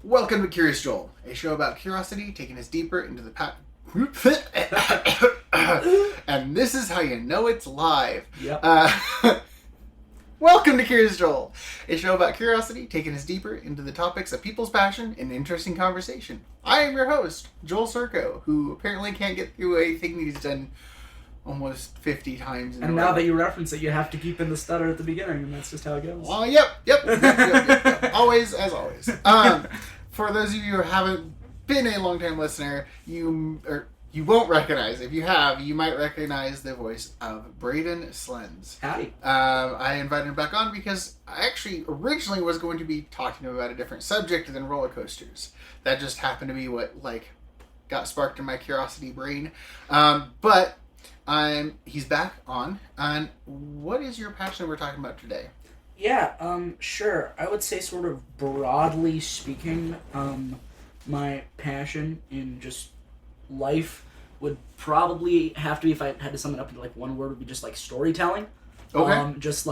Welcome to Curious Joel, a show about curiosity taking us deeper into the past. And this is how you know it's live. Yep. Welcome to Curious Joel, a show about curiosity taking us deeper into the topics of people's passion and interesting conversation. I am your host, Joel Circo, who apparently can't get through a thing he's done almost 50 times in a row. And now that you reference it, you have to keep in the stutter at the beginning, and that's just how it goes. Oh, yep. Always, as always. For those of you who haven't been a long-time listener, you won't recognize. If you have, you might recognize the voice of Braydon Schlenz. Howdy. I invited him back on because I actually originally was going to be talking about a different subject than roller coasters. That just happened to be what got sparked in my curiosity brain. But he's back on. And what is your passion we're talking about today? Yeah, sure. I would say sort of broadly speaking, my passion in just life would probably have to be, if I had to sum it up into one word, would be just storytelling. Okay. Just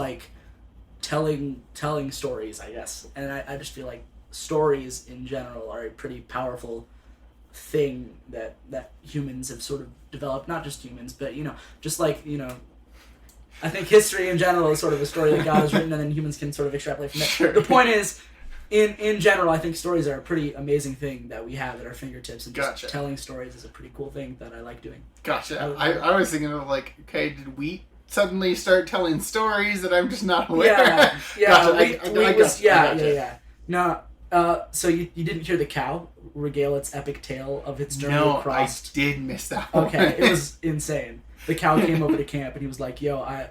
telling stories, I guess. And I just feel like stories in general are a pretty powerful thing that humans have sort of developed. Not just humans, but I think history in general is sort of a story that God has written, and then humans can sort of extrapolate from it. Sure. The point is, in general, I think stories are a pretty amazing thing that we have at our fingertips, and just telling stories is a pretty cool thing that I like doing. Gotcha. I was thinking of okay, did we suddenly start telling stories that I'm just not aware of? Yeah. Gotcha. No, so you didn't hear the cow regale its epic tale of its journey across? No, I did miss that one. Okay, it was insane. The cow came over to camp and he was like, "Yo, I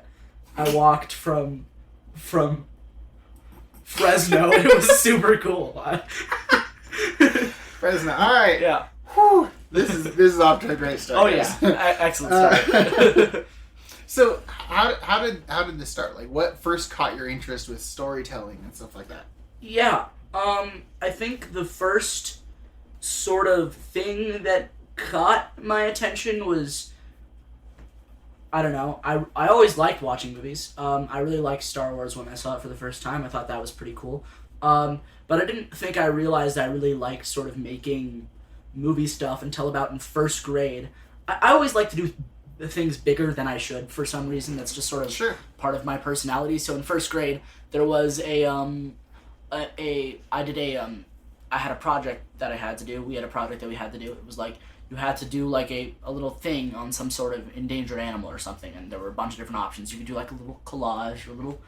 walked from Fresno. It was super cool." Fresno. All right. Yeah. Whew. This is off to a great start. Oh yeah, excellent start. So how did this start? What first caught your interest with storytelling and stuff like that? Yeah. I think the first sort of thing that caught my attention was, I don't know, I always liked watching movies. I really liked Star Wars when I saw it for the first time. I thought that was pretty cool. But I didn't think I realized I really liked sort of making movie stuff until about in first grade. I always like to do things bigger than I should for some reason. That's just sort of part of my personality. So in first grade, there was I had a project that I had to do. We had a project that we had to do. It was you had to do a little thing on some sort of endangered animal or something, and there were a bunch of different options. You could do a little collage or a little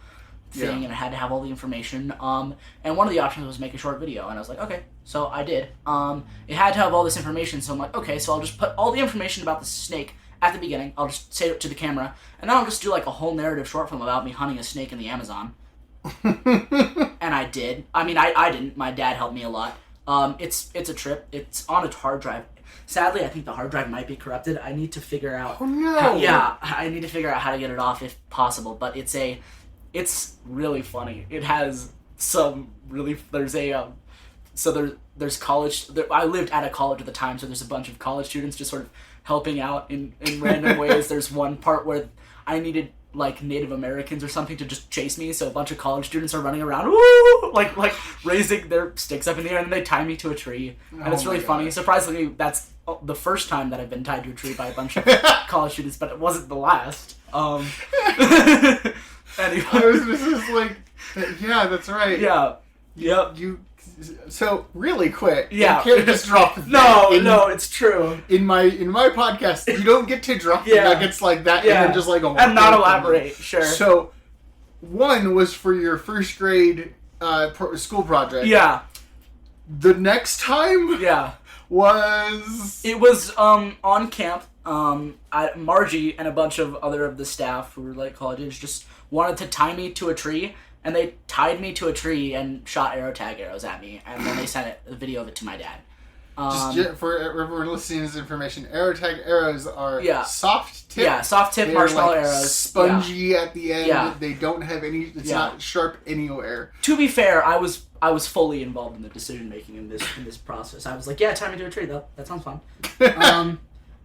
thing, and it had to have all the information. And one of the options was make a short video, and I was like, okay, so I did. It had to have all this information, so I'm like, okay, so I'll just put all the information about the snake at the beginning. I'll just say it to the camera, and then I'll just do a whole narrative short film about me hunting a snake in the Amazon. And I did. I mean, I didn't. My dad helped me a lot. It's a trip. It's on a hard drive. Sadly, I think the hard drive might be corrupted. I need to figure out. Oh no! I need to figure out how to get it off if possible. But it's really funny. It has some really. There's college. I lived at a college at the time, so there's a bunch of college students just sort of helping out in random ways. There's one part where I needed Native Americans or something to just chase me, so a bunch of college students are running around, woo, raising their sticks up in the air, and then they tie me to a tree, and it's really funny. Surprisingly, that's the first time that I've been tied to a tree by a bunch of college students, but it wasn't the last. Anyway. I was just yeah, that's right. Yeah. Yep. So really quick, yeah. You can't just drop that. No, it's true. In my podcast, you don't get to drop the nuggets like that and then just and not elaborate. Sure. So, one was for your first grade school project. Yeah. The next time. Yeah. It was on camp. Margie and a bunch of other of the staff who were college age just wanted to tie me to a tree. And they tied me to a tree and shot arrow tag arrows at me, and then they sent a video of it to my dad. Just for everyone listening to this information, arrow tag arrows are soft tip. Yeah, soft tip marshmallow arrows. Spongy at the end. Yeah. They don't have any. It's not sharp anywhere. To be fair, I was fully involved in the decision making in this process. I was like, yeah, tie me to a tree though. That sounds fun.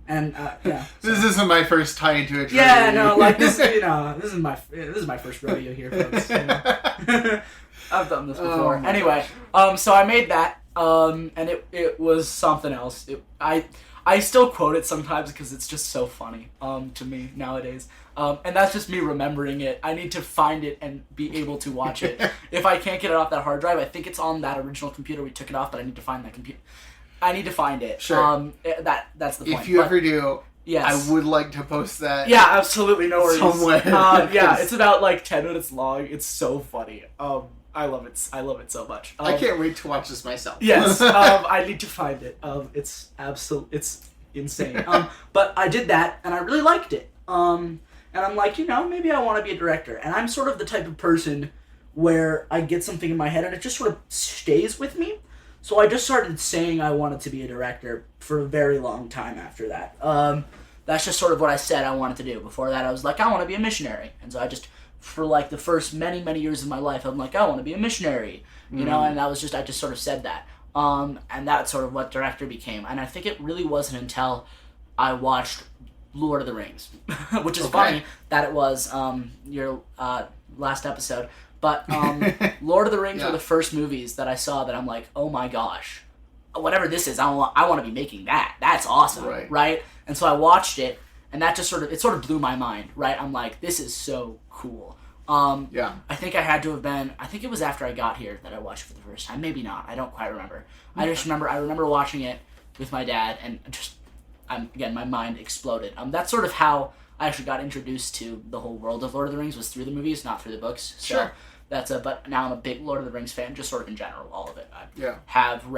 And yeah. So. This isn't my first tie into a tree. Yeah, no, this is my first rodeo here, folks. I've done this before. Anyway, so I made that, And it was something else. I still quote it sometimes because it's just so funny to me nowadays. And that's just me remembering it. I need to find it and be able to watch it. If I can't get it off that hard drive, I think it's on that original computer. We took it off, but I need to find that computer. I need to find it. Sure. That's the point. If you ever do, yes. I would like to post that. Yeah, absolutely. No worries. Somewhere. Yeah, it's about like 10 minutes long. It's so funny. I love it. I love it so much. I can't wait to watch this myself. Yes. I need to find it. It's insane. But I did that and I really liked it. And I'm like, maybe I want to be a director. And I'm sort of the type of person where I get something in my head and it just sort of stays with me. So I just started saying I wanted to be a director for a very long time after that. That's just sort of what I said I wanted to do. Before that, I was like, I want to be a missionary. And so I just, for like the first many, many years of my life, I'm like, I want to be a missionary. And I just sort of said that. And that's sort of what director became. And I think it really wasn't until I watched Lord of the Rings, which is funny that it was your last episode. But Lord of the Rings were the first movies that I saw that I'm like, oh my gosh, whatever this is, I want to be making that. That's awesome, right? And so I watched it, and that just sort of blew my mind, right? I'm like, this is so cool. I think I had to have been, I think it was after I got here that I watched it for the first time. Maybe not. I don't quite remember. I remember watching it with my dad, and just, again, my mind exploded. That's sort of how I actually got introduced to the whole world of Lord of the Rings, was through the movies, not through the books. So sure. But now I'm a big Lord of the Rings fan, just sort of in general, all of it. I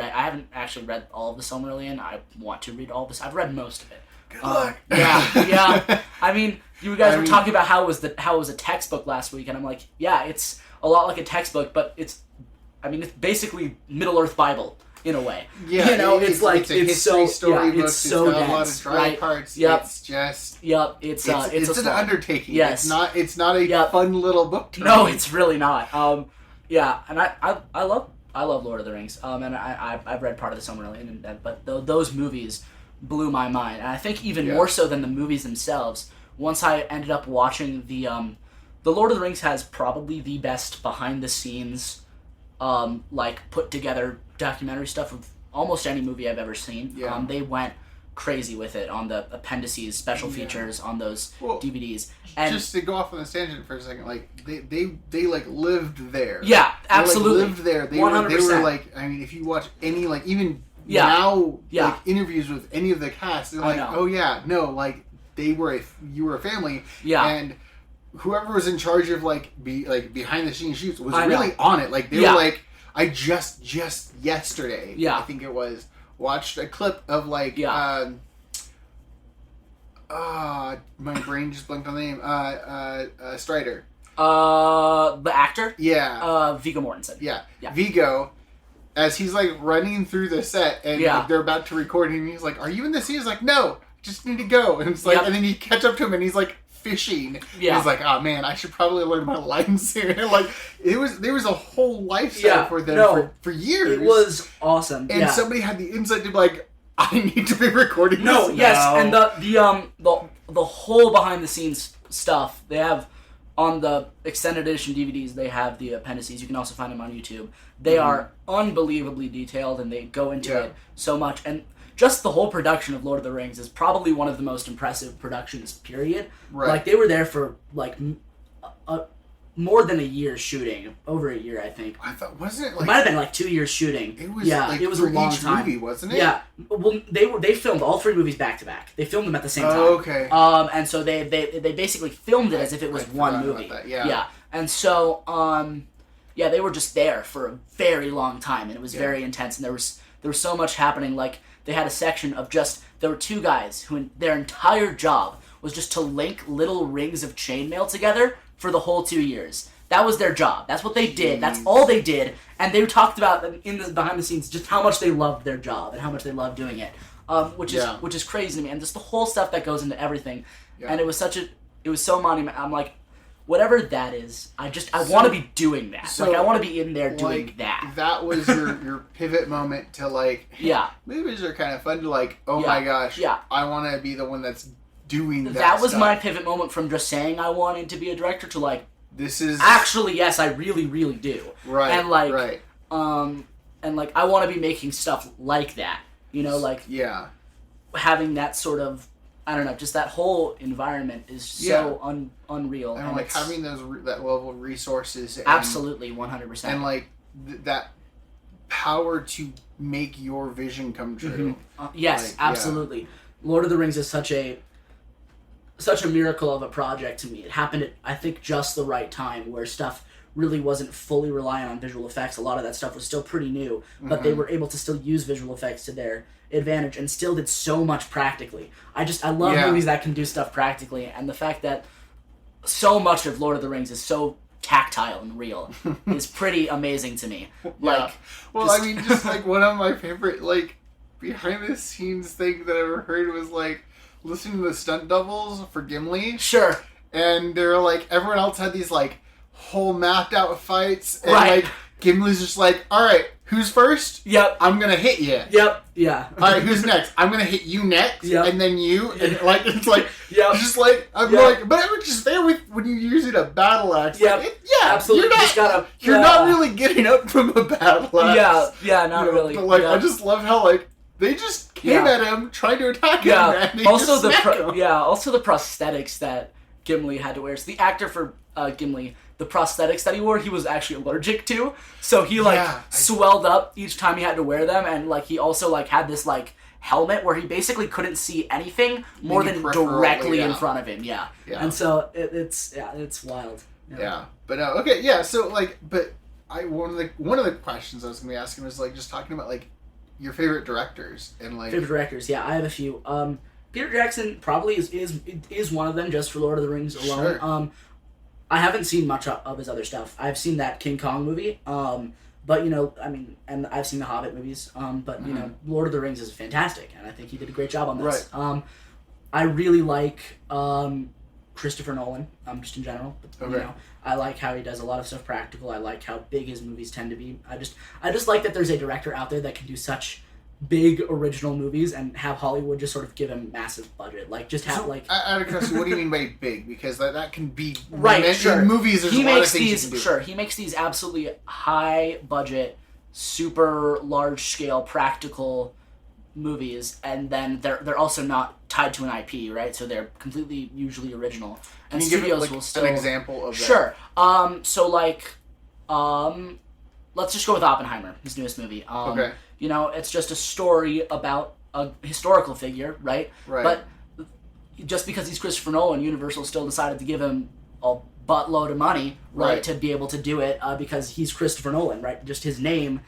haven't actually read all of the Silmarillion. I want to read all of this. I've read most of it. Good luck. Yeah. I mean, you guys were talking about how it was a textbook last week, and I'm like, yeah, it's a lot like a textbook, but it's basically Middle-earth Bible in a way. Yeah, it's like it's a history storybook. It's so got dense, a lot of dry parts. Yep. It's just it's an undertaking. Yes. It's not a fun little book to read. No, it's really not. And I love Lord of the Rings. And I've read part of the Silmarillion, but those movies blew my mind. And I think even more so than the movies themselves, once I ended up watching the Lord of the Rings has probably the best behind the scenes put together documentary stuff of almost any movie I've ever seen. Yeah. They went crazy with it on the appendices, special features on those DVDs. And just to go off on this tangent for a second, they lived there. Yeah, absolutely. They lived there. They 100%. Were if you watch any even now interviews with any of the cast, they're like, oh yeah, no, you were a family. Yeah. And whoever was in charge of behind the scenes shoots was really on it. They were like, I just yesterday, I think it was, watched a clip of my brain just blanked on the name. Strider. The actor? Yeah. Viggo Mortensen. Yeah. Viggo, as he's running through the set and they're about to record and he's like, are you in the scene? He's like, no, just need to go. And it's and then you catch up to him and he's like fishing. Yeah. He's like, oh man, I should probably learn my lines here. There was a whole lifestyle for them for years. It was awesome. And somebody had the insight to be like, I need to be recording this now. Yes, and the whole behind the scenes stuff they have on the extended edition DVDs. They have the appendices. You can also find them on YouTube. They are unbelievably detailed, and they go into it so much. And just the whole production of Lord of the Rings is probably one of the most impressive productions, period. Right. They were there for, more than a year shooting. Over a year, I think. I thought, wasn't it it might have been 2 years shooting. It was, it was a long time. Movie, wasn't it? Yeah. Well, they filmed all 3 movies back to back. They filmed them at the same time. Oh, okay. And so they basically filmed it as if it was one movie. Yeah. And so, they were just there for a very long time, and it was very intense, and there was so much happening. They had a section of there were 2 guys who their entire job was just to link little rings of chainmail together for the whole 2 years. That was their job. That's what they did. That's all they did. And they talked about in the behind the scenes just how much they loved their job and how much they loved doing it, which is crazy to me. And just the whole stuff that goes into everything. Yeah. And it was so monumental. I'm like, whatever that is, I want to be doing that. So, I want to be in there doing that. That was your pivot moment to movies are kind of fun to my gosh, I want to be the one that's doing that. That was my pivot moment from just saying I wanted to be a director to this is actually, yes, I really, really do. Right. And and like I want to be making stuff like that. You know, like yeah, having that sort of, I don't know, just that whole environment is so unreal. And like having that level of resources. And, absolutely, 100%. And like that power to make your vision come true. Yes, like, absolutely. Yeah. Lord of the Rings is such a miracle of a project to me. It happened at, I think, just the right time where stuff really wasn't fully reliant on visual effects. A lot of that stuff was still pretty new, but they were able to still use visual effects to their advantage and still did so much practically. I love movies that can do stuff practically, and the fact that so much of Lord of the Rings is so tactile and real is pretty amazing to me. Like, well, I mean, just like one of my favorite like behind the scenes thing that I ever heard was like listening to the stunt doubles for Gimli. Sure. And they're like, everyone else had these like whole mapped out fights, and right. like Gimli's just like, all right, who's first? Yep. I'm gonna hit you. Yep. Yeah. All right, who's next? I'm gonna hit you next, and then you, and like it's like, it's just like I'm like, but it's just there with when you're using a battle axe. Yeah, like, absolutely. You're not really getting up from a battle axe. Not really. But like, I just love how like they just came at him trying to attack him. And also the prosthetics that Gimli had to wear. So the actor for Gimli, the prosthetics that he wore, he was actually allergic to. So he swelled up each time he had to wear them, and like he also like had this like helmet where he basically couldn't see anything more than directly in front of him. Yeah. And so it's wild. But okay, yeah. So like, but one of the questions I was gonna be asking was like just talking about like your favorite directors and like favorite directors. Yeah, I have a few. Peter Jackson probably is one of them just for Lord of the Rings alone. Sure. I haven't seen much of his other stuff. I've seen that King Kong movie, but you know, I mean, and I've seen the Hobbit movies. But you know, Lord of the Rings is fantastic, and I think he did a great job on this. Right. I really like Chirstopher Nolan, just in general. Okay. You know, I like how he does a lot of stuff practical. I like how big his movies tend to be. I just like that there's a director out there that can do such big original movies and have Hollywood just sort of give him massive budget. Like just have like. Out of curiosity, what do you mean by big? Because that can be right. Sure. In movies, there's a lot of things you can do. Sure, he makes these absolutely high budget, super large scale practical movies, and then they're also not tied to an IP, right? So they're completely usually original. And can you studios give will still an example of that? Sure. So like, let's just go with Oppenheimer, his newest movie. Okay. You know, it's just a story about a historical figure, right? Right. But just because he's Christopher Nolan, Universal still decided to give him a buttload of money, right, to be able to do it because he's Christopher Nolan, right? Just his name.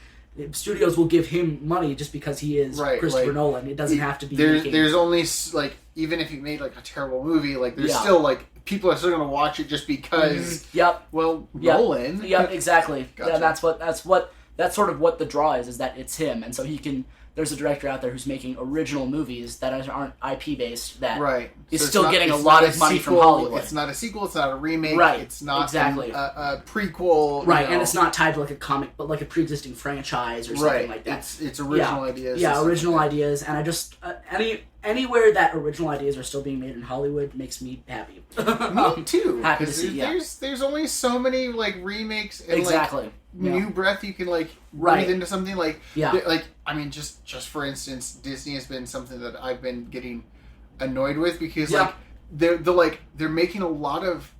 Studios will give him money just because he is Christopher Nolan. It doesn't have to be. There's only like, even if you made like a terrible movie, like there's still like people are still gonna watch it just because. Nolan. Yep, exactly. Gotcha. Yeah, that's sort of what the draw is that it's him, and so he can. There's a director out there who's making original movies that aren't IP based that is still getting a lot of money from Hollywood. It's not a sequel. It's not a remake. Right. It's not exactly a prequel. Right, and it's not tied to like a comic, but like a pre-existing franchise or something like that. It's original ideas. Yeah, original ideas, and I just anywhere that original ideas are still being made in Hollywood makes me happy. Me too. Happy to see. There's only so many like remakes and exactly. New breath you can like breathe into something like I mean just for instance, Disney has been something that I've been getting annoyed with because like they're making a lot of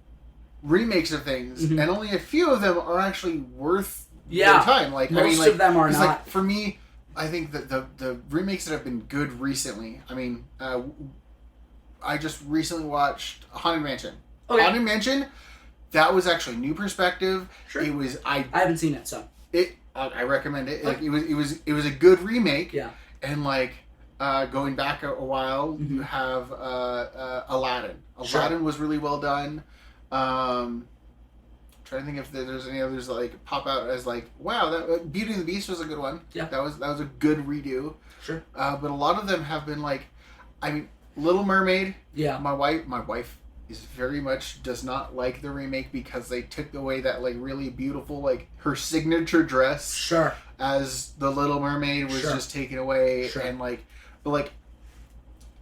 remakes of things and only a few of them are actually worth their time. Like most of them are not. Like, for me, I think that the remakes that have been good recently. I mean, I just recently watched Haunted Mansion. Okay. Haunted Mansion. That was actually new perspective. Sure. It was I haven't seen it, so I recommend it. Like it was a good remake. Yeah. And like going back a while, you have Aladdin. Aladdin was really well done. Trying to think if there's any others that like pop out as like wow, that Beauty and the Beast was a good one. Yeah. That was a good redo. Sure. But a lot of them have been like, I mean, Little Mermaid. Yeah. My wife is very much does not like the remake because they took away that like really beautiful like her signature dress. Sure. As the Little Mermaid was just taken away and like, but like,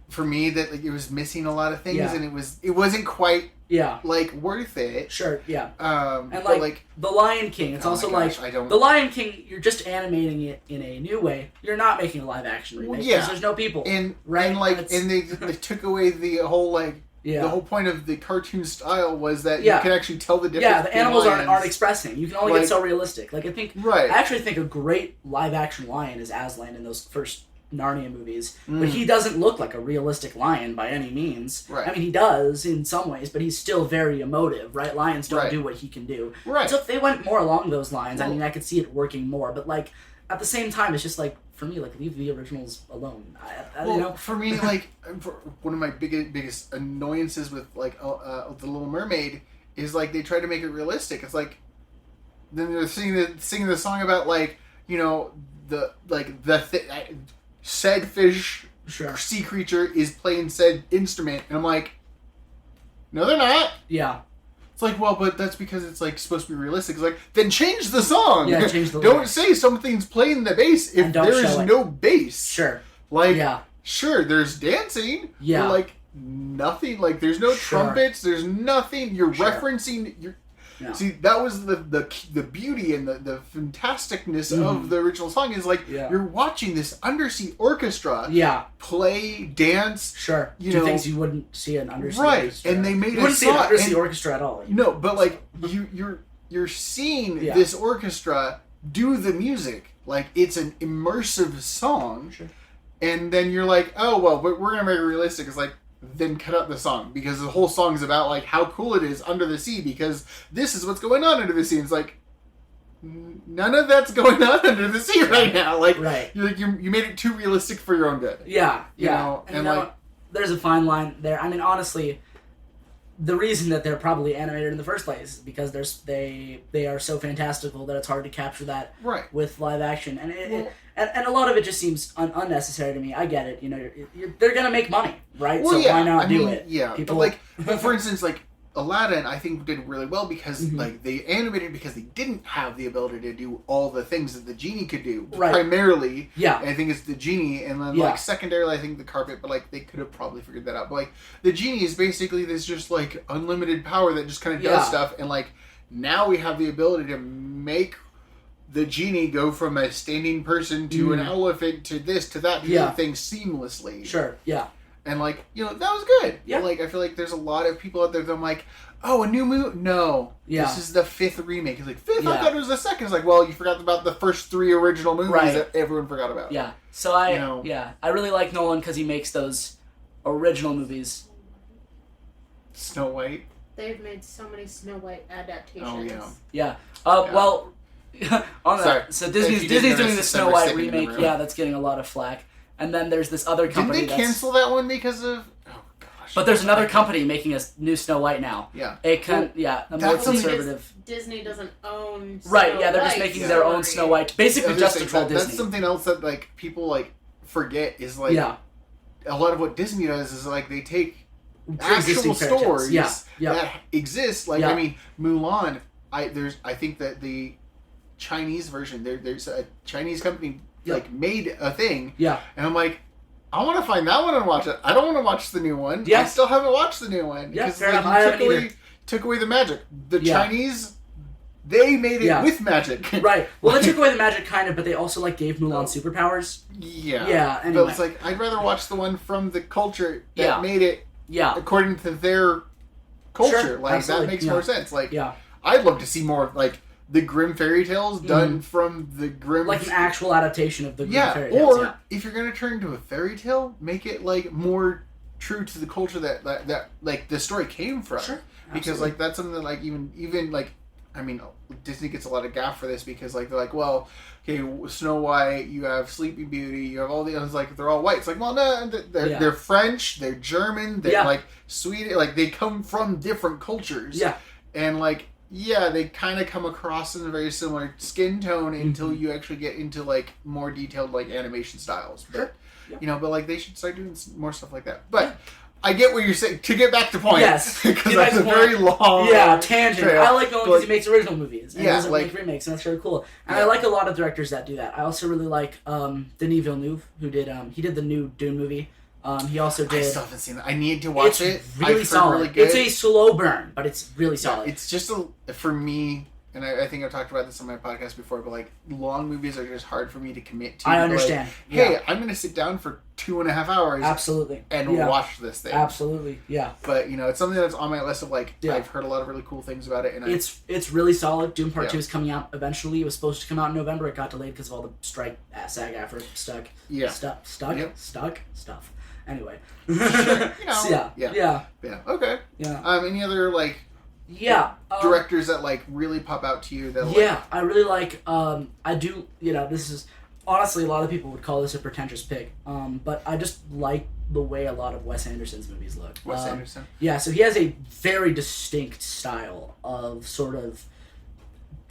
for me that like, it was missing a lot of things and it wasn't quite Yeah. like worth it. Sure. Yeah. And like the Lion King, it's also gosh, like the Lion King. You're just animating it in a new way. You're not making a live action remake because there's no people. Right. And they took away the whole like. Yeah. The whole point of the cartoon style was that you can actually tell the difference. Yeah, the animals aren't expressing. You can only get so realistic. Like I actually think a great live action lion is Aslan in those first Narnia movies, but he doesn't look like a realistic lion by any means. Right. I mean, he does in some ways, but he's still very emotive, right? Lions don't do what he can do. Right. So if they went more along those lines, I mean, I could see it working more. But like at the same time, it's just like for me, like leave the originals alone. You know, for me, like one of my biggest annoyances with like the Little Mermaid is like they try to make it realistic. It's like then they're singing the song about like said fish sea creature is playing said instrument, and I'm like, no, they're not. Yeah. It's like, well, but that's because it's like supposed to be realistic. It's like, then change the song. Yeah, change the lyrics. Don't say something's playing the bass if there is no bass. Sure. Like, sure, there's dancing. Yeah. But like nothing. Like, there's no trumpets. There's nothing. You're referencing. Yeah. See, that was the beauty and the fantasticness of the original song is like you're watching this undersea orchestra play, dance. Sure. Do things you wouldn't see an undersea orchestra. And they made you wouldn't see an undersea orchestra at all. No, but like you're seeing this orchestra do the music. Like it's an immersive song. Sure. And then you're like, oh well, but we're gonna make it realistic. It's like then cut out the song because the whole song is about like how cool it is under the sea because this is what's going on under the sea. It's like none of that's going on under the sea right now. Like you made it too realistic for your own good. Yeah, you know, and like there's a fine line there. I mean, honestly, the reason that they're probably animated in the first place is because they are so fantastical that it's hard to capture that with live action, and and a lot of it just seems unnecessary to me. I get it, you know, they're gonna make money, right? Well, so why not do it? Yeah, people but for instance, like Aladdin, I think did really well because like they animated because they didn't have the ability to do all the things that the genie could do. Right. Primarily, I think it's the genie, and then like secondarily, I think the carpet. But like they could have probably figured that out. But like the genie is basically this just like unlimited power that just kind of does stuff, and like now we have the ability to make the genie go from a standing person to an elephant to this to that to the thing seamlessly. Sure. Yeah. And, like, you know, that was good. Yeah. Like, I feel like there's a lot of people out there that I'm like, oh, a new movie? No. Yeah. This is the 5th remake. It's like, 5th? I thought it was the 2nd. It's like, well, you forgot about the first 3 original movies that everyone forgot about. Yeah. So I really like Nolan because he makes those original movies. Snow White. They've made so many Snow White adaptations. Oh, yeah. Well, on that, so Disney's doing the Snow White remake. Yeah, that's getting a lot of flack. And then there's this other company. Didn't they cancel that one because of? Oh gosh. But there's another company making a new Snow White now. Yeah. A more conservative. Disney doesn't own. Snow right. Yeah, they're just making their own Snow White, basically just to troll Disney. That's something else that like people like forget is like a lot of what Disney does is like they take actual stories that exist. Like I mean, Mulan. I think that the Chinese version there's a Chinese company. Like made a thing, and I'm like, I want to find that one and watch it. I don't want to watch the new one. I still haven't watched the new one because like, took away the magic. The Chinese, they made it with magic, right? Well, they took away the magic kind of, but they also like gave Mulan superpowers. Yeah. Anyway. But it's like I'd rather watch the one from the culture that made it. According to their culture, sure, like absolutely. That makes more sense. Like, I'd love to see more like. The Grimm fairy tales done from the Grimm... Like an actual adaptation of the Grimm fairy tales. Or, if you're going to turn into a fairy tale, make it, like, more true to the culture that like, the story came from. Sure. Because, like, that's something that, like, even, like... I mean, Disney gets a lot of gaff for this because, like, they're like, well, okay, Snow White, you have Sleeping Beauty, you have all the others, like, they're all white. It's like, well, no, they're French, they're German, they're, like, Swedish. Like, they come from different cultures. Yeah. And, like... Yeah, they kind of come across in a very similar skin tone until you actually get into, like, more detailed, like, animation styles. But, you know, but, like, they should start doing more stuff like that. But I get what you're saying. To get back to point. Yes. Because that's a very long... tangent. Trail. I like Nolan because he makes original movies. And he doesn't make remakes, and that's very cool. And I like a lot of directors that do that. I also really like Denis Villeneuve, who did... he did the new Dune movie. He also did. I still haven't seen it. I need to watch it. Really solid. Really good. It's a slow burn, but it's really solid. Yeah, it's just for me. And I think I've talked about this on my podcast before, but like long movies are just hard for me to commit to. I understand. Like, hey, I'm going to sit down for 2.5 hours. Absolutely. And watch this thing. Absolutely. Yeah. But it's something that's on my list of like I've heard a lot of really cool things about it, and it's really solid. Doom Part 2 is coming out eventually. It was supposed to come out in November. It got delayed because of all the strike at SAG-AFTRA stuff. Anyway. Sure. Yeah. Okay. Yeah. Any other like directors that like really pop out to you that I really like I do this is honestly a lot of people would call this a pretentious pick, but I just like the way a lot of Wes Anderson's movies look. Wes Anderson? Yeah, so he has a very distinct style of sort of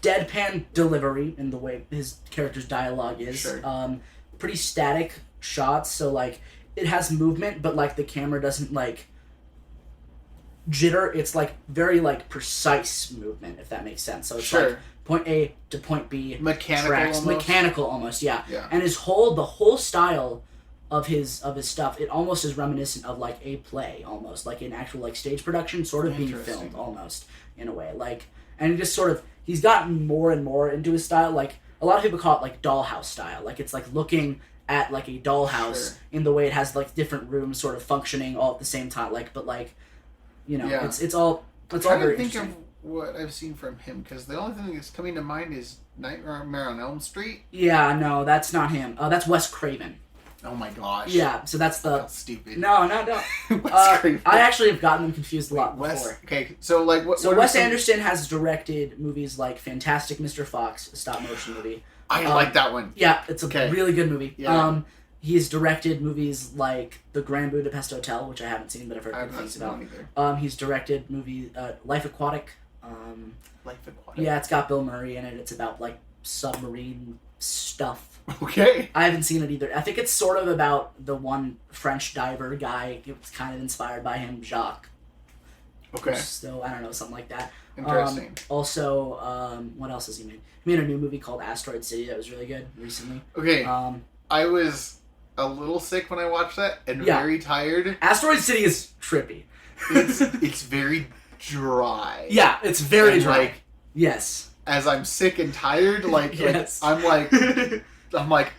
deadpan delivery in the way his character's dialogue is. Sure. Pretty static shots, so like it has movement, but like the camera doesn't like jitter. It's like very like precise movement, if that makes sense. So it's like point A to point B, mechanical almost, yeah. And the whole style of his stuff, it almost is reminiscent of like a play, almost like an actual like stage production, sort of being filmed almost in a way. Like, and it just sort of he's gotten more and more into his style. Like a lot of people call it like dollhouse style. Like it's like looking at like a dollhouse in the way it has like different rooms sort of functioning all at the same time. Like, but like. It's all very interesting. Think of what I've seen from him, because the only thing that's coming to mind is Nightmare on Elm Street. Yeah, no, that's not him. That's Wes Craven. Oh my gosh. Yeah, so that's the... That's stupid. No. Wes Craven. I actually have gotten them confused a lot before. Okay, so like what... So Wes Anderson has directed movies like Fantastic Mr. Fox, a stop-motion movie. I like that one. Yeah, it's a really good movie. Yeah. He's directed movies like The Grand Budapest Hotel, which I haven't seen, but I've heard good things about. He's directed movie Life Aquatic. Life Aquatic? Yeah, it's got Bill Murray in it. It's about, like, submarine stuff. Okay. I haven't seen it either. I think it's sort of about the one French diver guy. It was kind of inspired by him, Jacques. Okay. So, I don't know, something like that. Interesting. Also, what else has he made? He made a new movie called Asteroid City that was really good recently. Okay. I was a little sick when I watched that and very tired. Asteroid City is trippy. It's very dry. Yeah, it's very dry. Like, yes. As I'm sick and tired, like, yes. I'm like,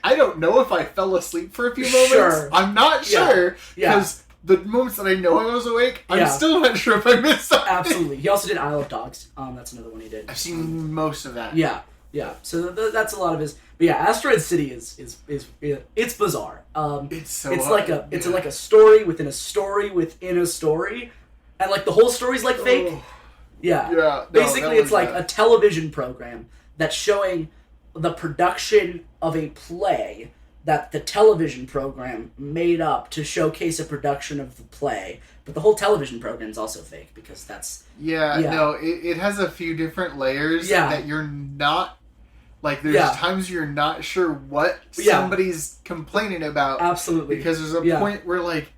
I don't know if I fell asleep for a few moments. Sure. I'm not sure. Because the moments that I know I was awake, I'm still not sure if I missed something. Absolutely. He also did Isle of Dogs. That's another one he did. I've seen most of that. Yeah. So that's a lot of his. But yeah, Asteroid City is it's bizarre. It's like a story within a story within a story, and like the whole story's like fake. Yeah. No, basically, it's like a television program that's showing the production of a play that the television program made up to showcase a production of the play. But the whole television program is also fake because that's... No, it has a few different layers that you're not... Like, there's times you're not sure what somebody's complaining about. Absolutely. Because there's a point where, like,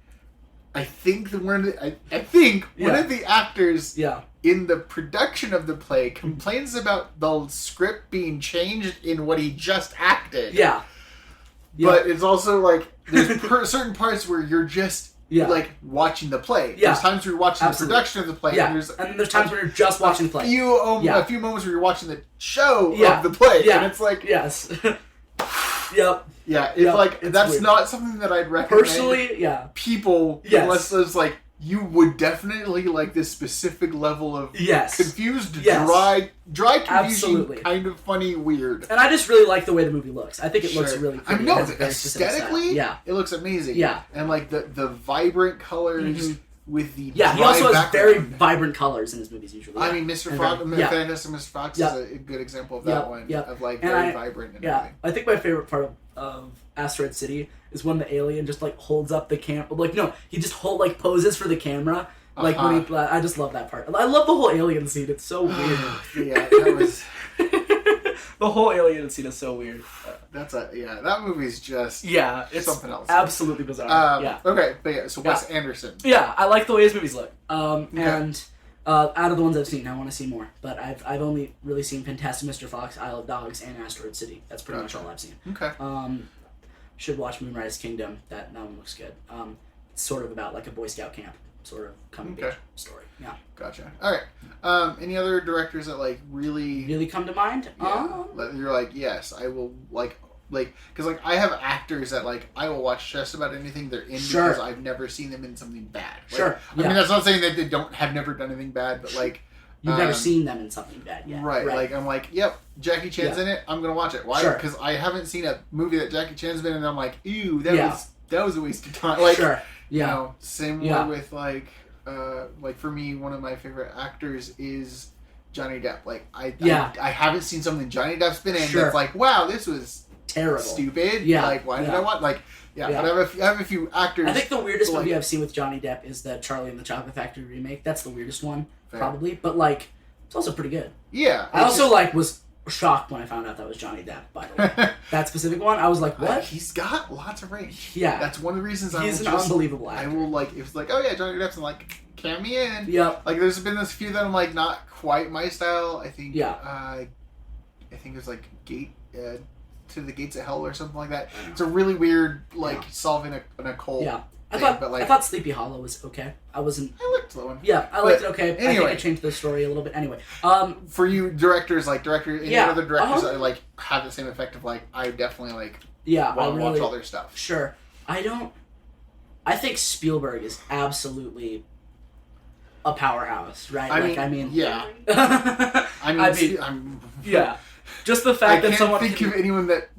I think one of the actors in the production of the play complains about the script being changed in what he just acted. Yeah. But it's also, like, there's certain parts where you're just... like watching the play. Yeah. There's times where you're watching the production of the play. Yeah. And there's times where you're just watching the play. A few moments where you're watching the show of the play. Yeah. And it's like... Yes. Yep. Yeah. It's like, that's weird. Not something that I'd recommend. Personally, people, unless there's like, you would definitely like this specific level of confused, dry confusion, absolutely. Kind of funny, weird. And I just really like the way the movie looks. I think it looks really pretty. I know, aesthetically, it looks amazing. Yeah. And like the vibrant colors with the he also has very vibrant colors in his movies usually. I mean, Mr. Fox, Fantastic Mr. Fox is a good example of that one. Of like very vibrant and everything. I think my favorite part of Asteroid City is when the alien just like holds up the camera. Like no, he just poses for the camera. Like when I just love that part. I love the whole alien scene. It's so weird. That was the whole alien scene is so weird. That movie's just it's something else. Absolutely bizarre. Okay, but so Wes Anderson. Yeah, I like the way his movies look. And out of the ones I've seen, I want to see more. But I've only really seen Fantastic Mr. Fox, Isle of Dogs, and Asteroid City. That's pretty much all I've seen. Okay. Should watch Moonrise Kingdom. That one looks good. sort of about like a Boy Scout camp sort of coming of age story. Yeah. Gotcha. All right. Any other directors that like really come to mind? Yeah, you're like, yes, I will like because like I have actors that like I will watch just about anything they're in because I've never seen them in something bad. Like, I mean, that's not saying that they have never done anything bad, but like you've never seen them in something bad yet. Right. Like I'm like, yep, Jackie Chan's in it. I'm gonna watch it. Why? Because I haven't seen a movie that Jackie Chan's been in, and I'm like, ew, that was a waste of time. Like, you know, similar with like for me, one of my favorite actors is Johnny Depp. Like I haven't seen something Johnny Depp's been in that's like, wow, this was terrible, stupid. Yeah. Like why did I want like. Yeah, but I have a few actors. I think the weirdest movie I've seen with Johnny Depp is the Charlie and the Chocolate Factory remake. That's the weirdest one, probably. But like, it's also pretty good. Yeah. I also was shocked when I found out that was Johnny Depp. By the way, that specific one, I was like, what? He's got lots of range. Yeah, that's one of the reasons he's an unbelievable actor. I will like. It's like, oh yeah, Johnny Depp's and like, cam me in. Yep. Like, there's been this few that I'm like not quite my style. I think. Yeah. I think it was like To the Gates of Hell or something like that. It's a really weird, like, solving an occult thing. I thought Sleepy Hollow was okay. I liked that one. Yeah, I liked it okay. Anyway. I think I changed the story a little bit. Anyway. For you, directors, any other directors that, like, have the same effect of, like, I definitely, like, want to watch all their stuff. Sure. I think Spielberg is absolutely a powerhouse, right? Yeah. Yeah. Just the fact that someone... I can't think of anyone that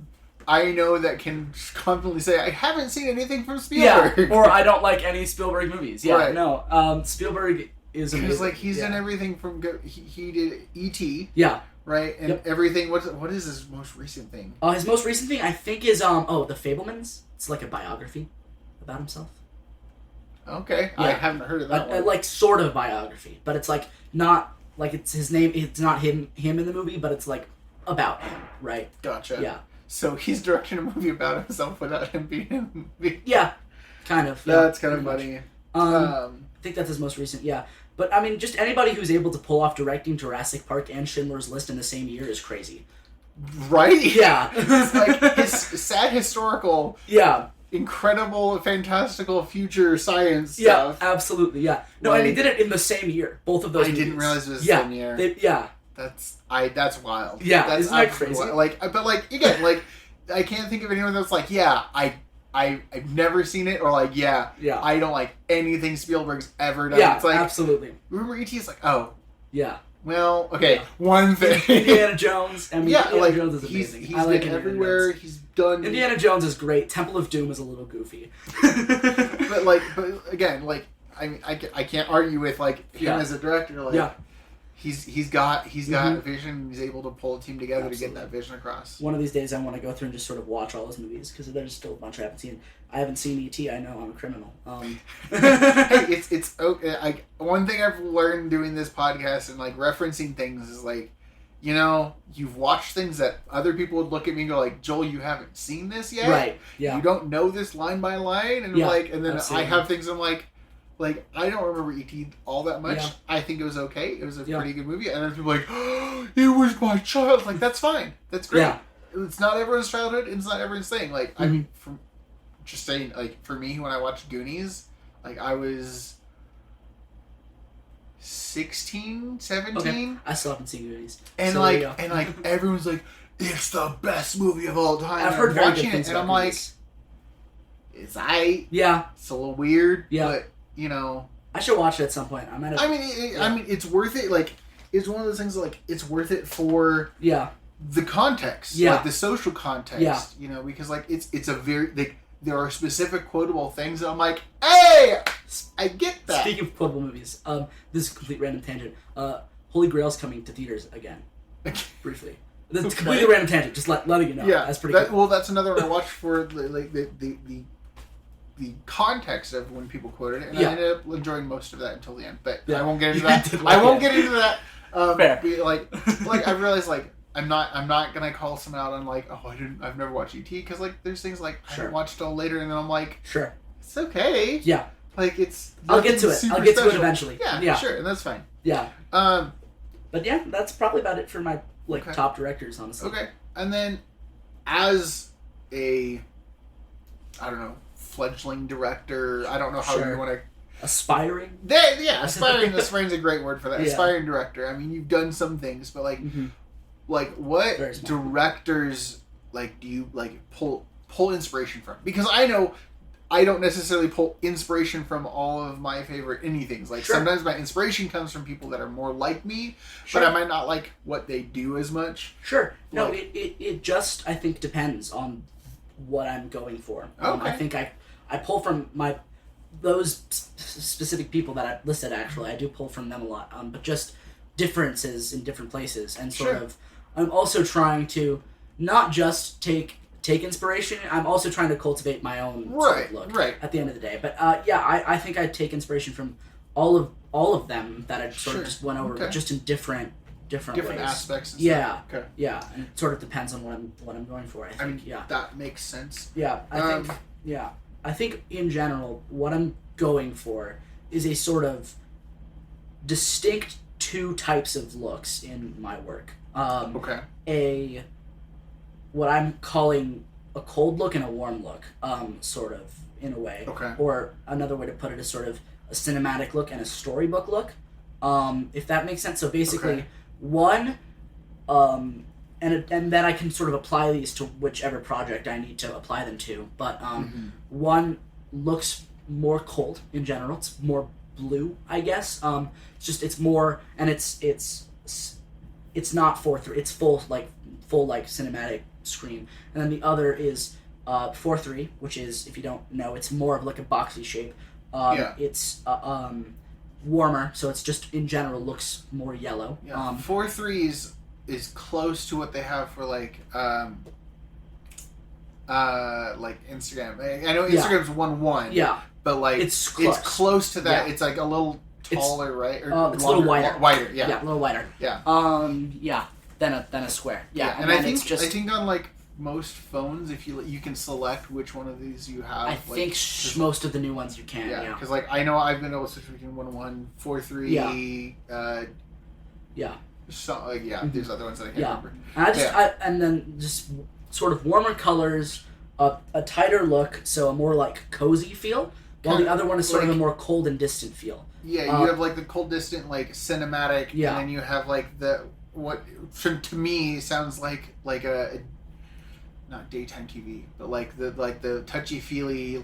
I know that can confidently say, I haven't seen anything from Spielberg. Yeah, or I don't like any Spielberg movies. Yeah, right. No. Spielberg is amazing. Because, like, he's done everything from... He did E.T. Yeah. Right? And everything... What is his most recent thing? His most recent thing, I think, is... The Fabelmans. It's like a biography about himself. Okay. Yeah. I haven't heard of that one. Like, sort of biography. But it's, like, not... Like, it's his name... It's not him in the movie, but it's, like... about him, right? Gotcha. Yeah. So he's directing a movie about himself without him being in the movie. Yeah, kind of. That's kind of funny. I think that's his most recent. Yeah, but I mean, just anybody who's able to pull off directing Jurassic Park and Schindler's List in the same year is crazy. Right? Yeah. It's like his sad historical. Yeah. Incredible, fantastical future science stuff. Yeah, absolutely. Yeah. No, and he did it in the same year. Both of those. I didn't realize it was the same year. That's wild. Yeah, that's isn't that crazy? Wild. Like, but like again, like I can't think of anyone that's like, I've never seen it, or like, I don't like anything Spielberg's ever done. Yeah, it's like, absolutely. Remember E.T. is like, oh, yeah. Well, okay, one thing. Indiana Jones. I mean, Indiana Jones is amazing. He's been everywhere. He's done. Indiana Jones is great. Temple of Doom is a little goofy. but again, like I mean, I can't argue with like him as a director. Like, He's got a vision. He's able to pull a team together to get that vision across. One of these days, I want to go through and just sort of watch all his movies because there's still a bunch I haven't seen. I haven't seen E.T. I know I'm a criminal. Hey, it's okay. One thing I've learned doing this podcast and like referencing things is like, you know, you've watched things that other people would look at me and go like, Joel, you haven't seen this yet. Right. Yeah. You don't know this line by line, and and then absolutely. I have things I'm like. Like, I don't remember E.T. all that much. Yeah. I think it was okay. It was a pretty good movie. And then people are like, oh, it was my child. Like, that's fine. That's great. Yeah. It's not everyone's childhood. It's not everyone's thing. Like, I'm from just saying, like, for me, when I watched Goonies, like, I was 16, 17. Okay. I still haven't seen Goonies. And, so, everyone's like, it's the best movie of all time. I've heard very good things and I'm Goonies. Like, it's aight. Yeah. It's a little weird. Yeah. But, you know, I should watch it at some point. I mean, it's worth it. Like, it's one of those things. Like, it's worth it for the context, like the social context. You know, because like it's a very like there are specific quotable things that I'm like, hey, I get that. Speaking of quotable movies, this is a complete random tangent. Holy Grail's coming to theaters again. Briefly, this is completely random tangent. Just letting you know. Yeah, that's pretty cool. Well, that's another one I watched for like the context of when people quoted it, and I ended up enjoying most of that until the end. But I won't get into that. I won't get into that. Fair. Like I realized like I'm not gonna call someone out on like I've never watched E.T. because like there's things like I haven't watched till later, and then I'm like it's okay. Yeah. Like it's I'll get to it. I'll get to it eventually. Yeah. Sure, and that's fine. Yeah. But yeah, that's probably about it for my top directors, honestly. Okay, and then as a I don't know fledgling director. I don't know how you want to. Aspiring? Aspiring. Aspiring is a great word for that. Yeah. Aspiring director. I mean, you've done some things, but like what directors do you pull inspiration from? Because I know I don't necessarily pull inspiration from all of my favorite anythings. Sometimes my inspiration comes from people that are more like me, but I might not like what they do as much. Sure. No, it just, I think, depends on what I'm going for. I think I pull from those specific people that I listed, actually. I do pull from them a lot. But just differences in different places. And I'm also trying to not just take inspiration. I'm also trying to cultivate my own sort of look at the end of the day. But I think I take inspiration from all of them that I sort of just went over, but just in different ways. Aspects. And yeah. Okay. Yeah, and it sort of depends on what I'm going for. I think that makes sense. Yeah, I think in general what I'm going for is a sort of distinct two types of looks in my work. What I'm calling a cold look and a warm look, sort of, in a way. Okay. Or another way to put it is sort of a cinematic look and a storybook look, if that makes sense. So basically, one, and then I can sort of apply these to whichever project I need to apply them to, but one looks more cold in general. It's more blue, I guess. It's more, and it's not 4:3. It's full cinematic screen. And then the other is 4:3, which is, if you don't know, it's more of like a boxy shape. It's warmer, so it's just in general looks more yellow. 4:3 is close to what they have for Instagram. I know Instagram's 1:1. Yeah. But it's close to that. Yeah. It's like a little taller, right? Or it's a little wider. Wider, yeah. Yeah, a little wider. Yeah. Than a square. Yeah. And I think on most phones, if you can select which one of these you have. I think most of the new ones you can. Yeah. Because I know I've been able to switch between 1:1, 4:3. Yeah. So there's other ones that I can't remember. And and then just sort of warmer colors, a tighter look, so a more cozy feel. While the other one is sort of a more cold and distant feel. Yeah, you have the cold, distant, cinematic, and then you have the what to me sounds like a not daytime TV, but the touchy feely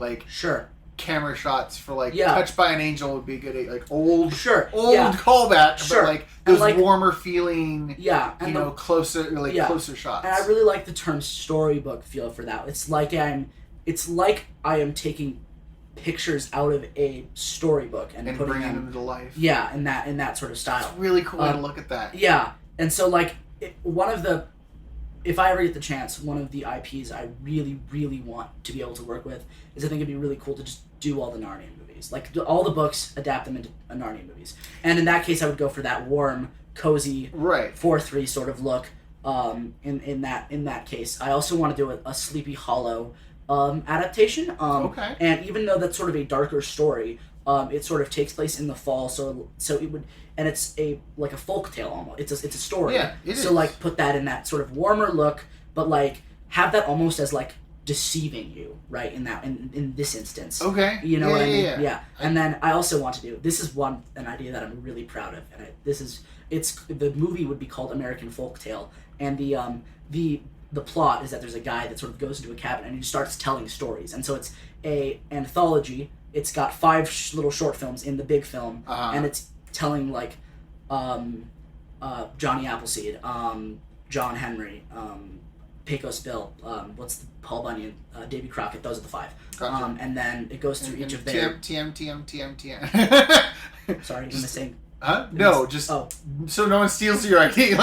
camera shots for Touched by an Angel would be good at old callback, but those warmer feeling closer closer shots. And I really like the term storybook feel for that. It's like I am taking pictures out of a storybook and putting bringing them to life. Yeah, in that sort of style. It's really cool to look at that. Yeah, and so if I ever get the chance, one of the IPs I really, really want to be able to work with is, I think it'd be really cool to just do all the Narnia movies. All the books, adapt them into Narnia movies. And in that case, I would go for that warm, cozy, 4:3 sort of look. In that case, I also want to do a Sleepy Hollow adaptation. And even though that's sort of a darker story, it sort of takes place in the fall, so it would, and it's a folk tale almost. It's a story. Yeah, it so is. Put that in that sort of warmer look, but have that almost as deceiving you, right? In this instance. Okay. You know what I mean? Yeah. And then I also want to do, this is an idea that I'm really proud of, and the movie would be called American Folktale, and the plot is that there's a guy that sort of goes into a cabin and he starts telling stories, and so it's a anthology. It's got 5 little short films in the big film, and it's telling Johnny Appleseed, John Henry, Pecos Bill, what's the Paul Bunyan, Davy Crockett. Those are the 5. Gotcha. And then it goes through each of their TM. Sorry, am I saying? Huh? No, just so no one steals your ID. You're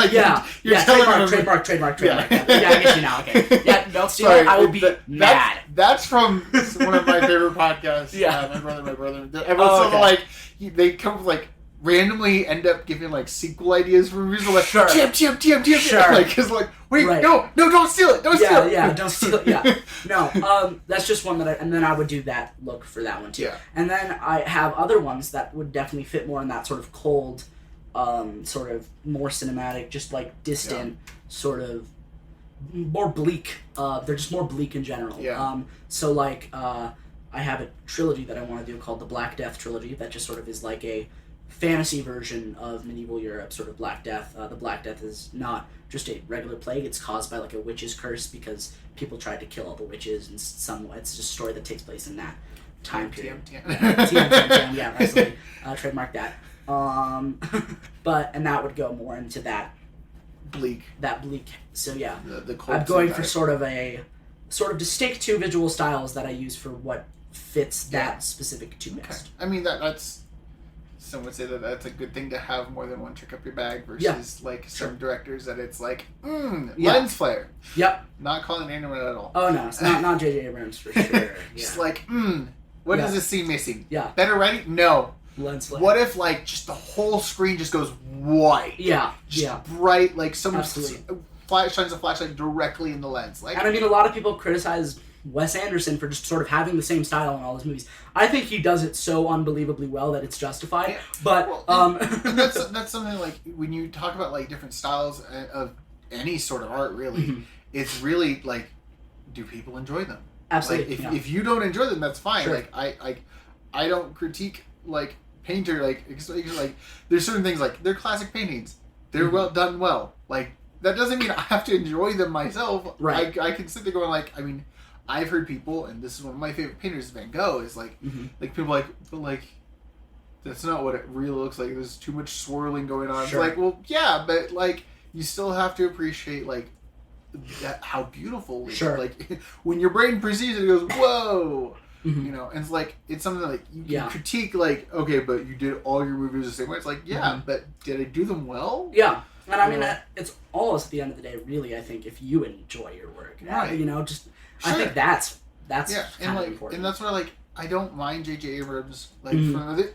trademark. Yeah, I get you now. Okay. Yeah, don't steal it. I will be mad. That's from one of my favorite podcasts. Yeah. My brother. Everyone's they come with randomly end up giving sequel ideas for movies. Sure. TM. Sure. Wait, no, don't steal it. Don't steal it. Yeah, don't steal it. Yeah. No, that's just one and then I would do that look for that one too. Yeah. And then I have other ones that would definitely fit more in that sort of cold, sort of more cinematic, just distant, sort of more bleak. They're just more bleak in general. Yeah. So I have a trilogy that I want to do called the Black Death trilogy that just sort of is like a fantasy version of medieval Europe, sort of Black Death. The Black Death is not just a regular plague. It's caused by like a witch's curse because people tried to kill all the witches, and it's just a story that takes place in that time period. Yeah, absolutely. Trademark that. And that would go more into that bleak. So yeah, I'm going for sort of distinct two visual styles that I use for what fits that specific two mixed. I mean that's. Some would say that that's a good thing to have more than one trick up your bag versus like some directors that it's like lens flare. Yep. Not calling anyone at all. Oh no, it's not J.J. Abrams for sure. Just like what is this scene missing? Yeah. Better writing? No. Lens flare. What if like just the whole screen just goes white? Yeah. Just bright, like someone shines a flashlight directly in the lens. Like, and I mean, a lot of people criticize Wes Anderson for just sort of having the same style in all his movies. I think he does it so unbelievably well that it's justified. Yeah. But and that's something like when you talk about like different styles of any sort of art, really, it's really like, do people enjoy them? Absolutely. Like, if you don't enjoy them, that's fine. Sure. Like I don't critique like painter like there's certain things like they're classic paintings. They're well done well. Like that doesn't mean I have to enjoy them myself. Right. I can sit there going like, I mean, I've heard people, and this is one of my favorite painters, Van Gogh, is like, like people like, but like, that's not what it really looks like. There's too much swirling going on. Sure. It's like, well, yeah, but like, you still have to appreciate like how beautiful. Sure. Like when your brain perceives it, it goes, whoa. You know, and it's like it's something like you can critique like, okay, but you did all your movies the same way. It's like, yeah, but did I do them well? Yeah. And I mean, it's almost at the end of the day, really, I think, if you enjoy your work. Right. You know, just, I think that's and like, important. and that's why, like, I don't mind J.J. Abrams. Like,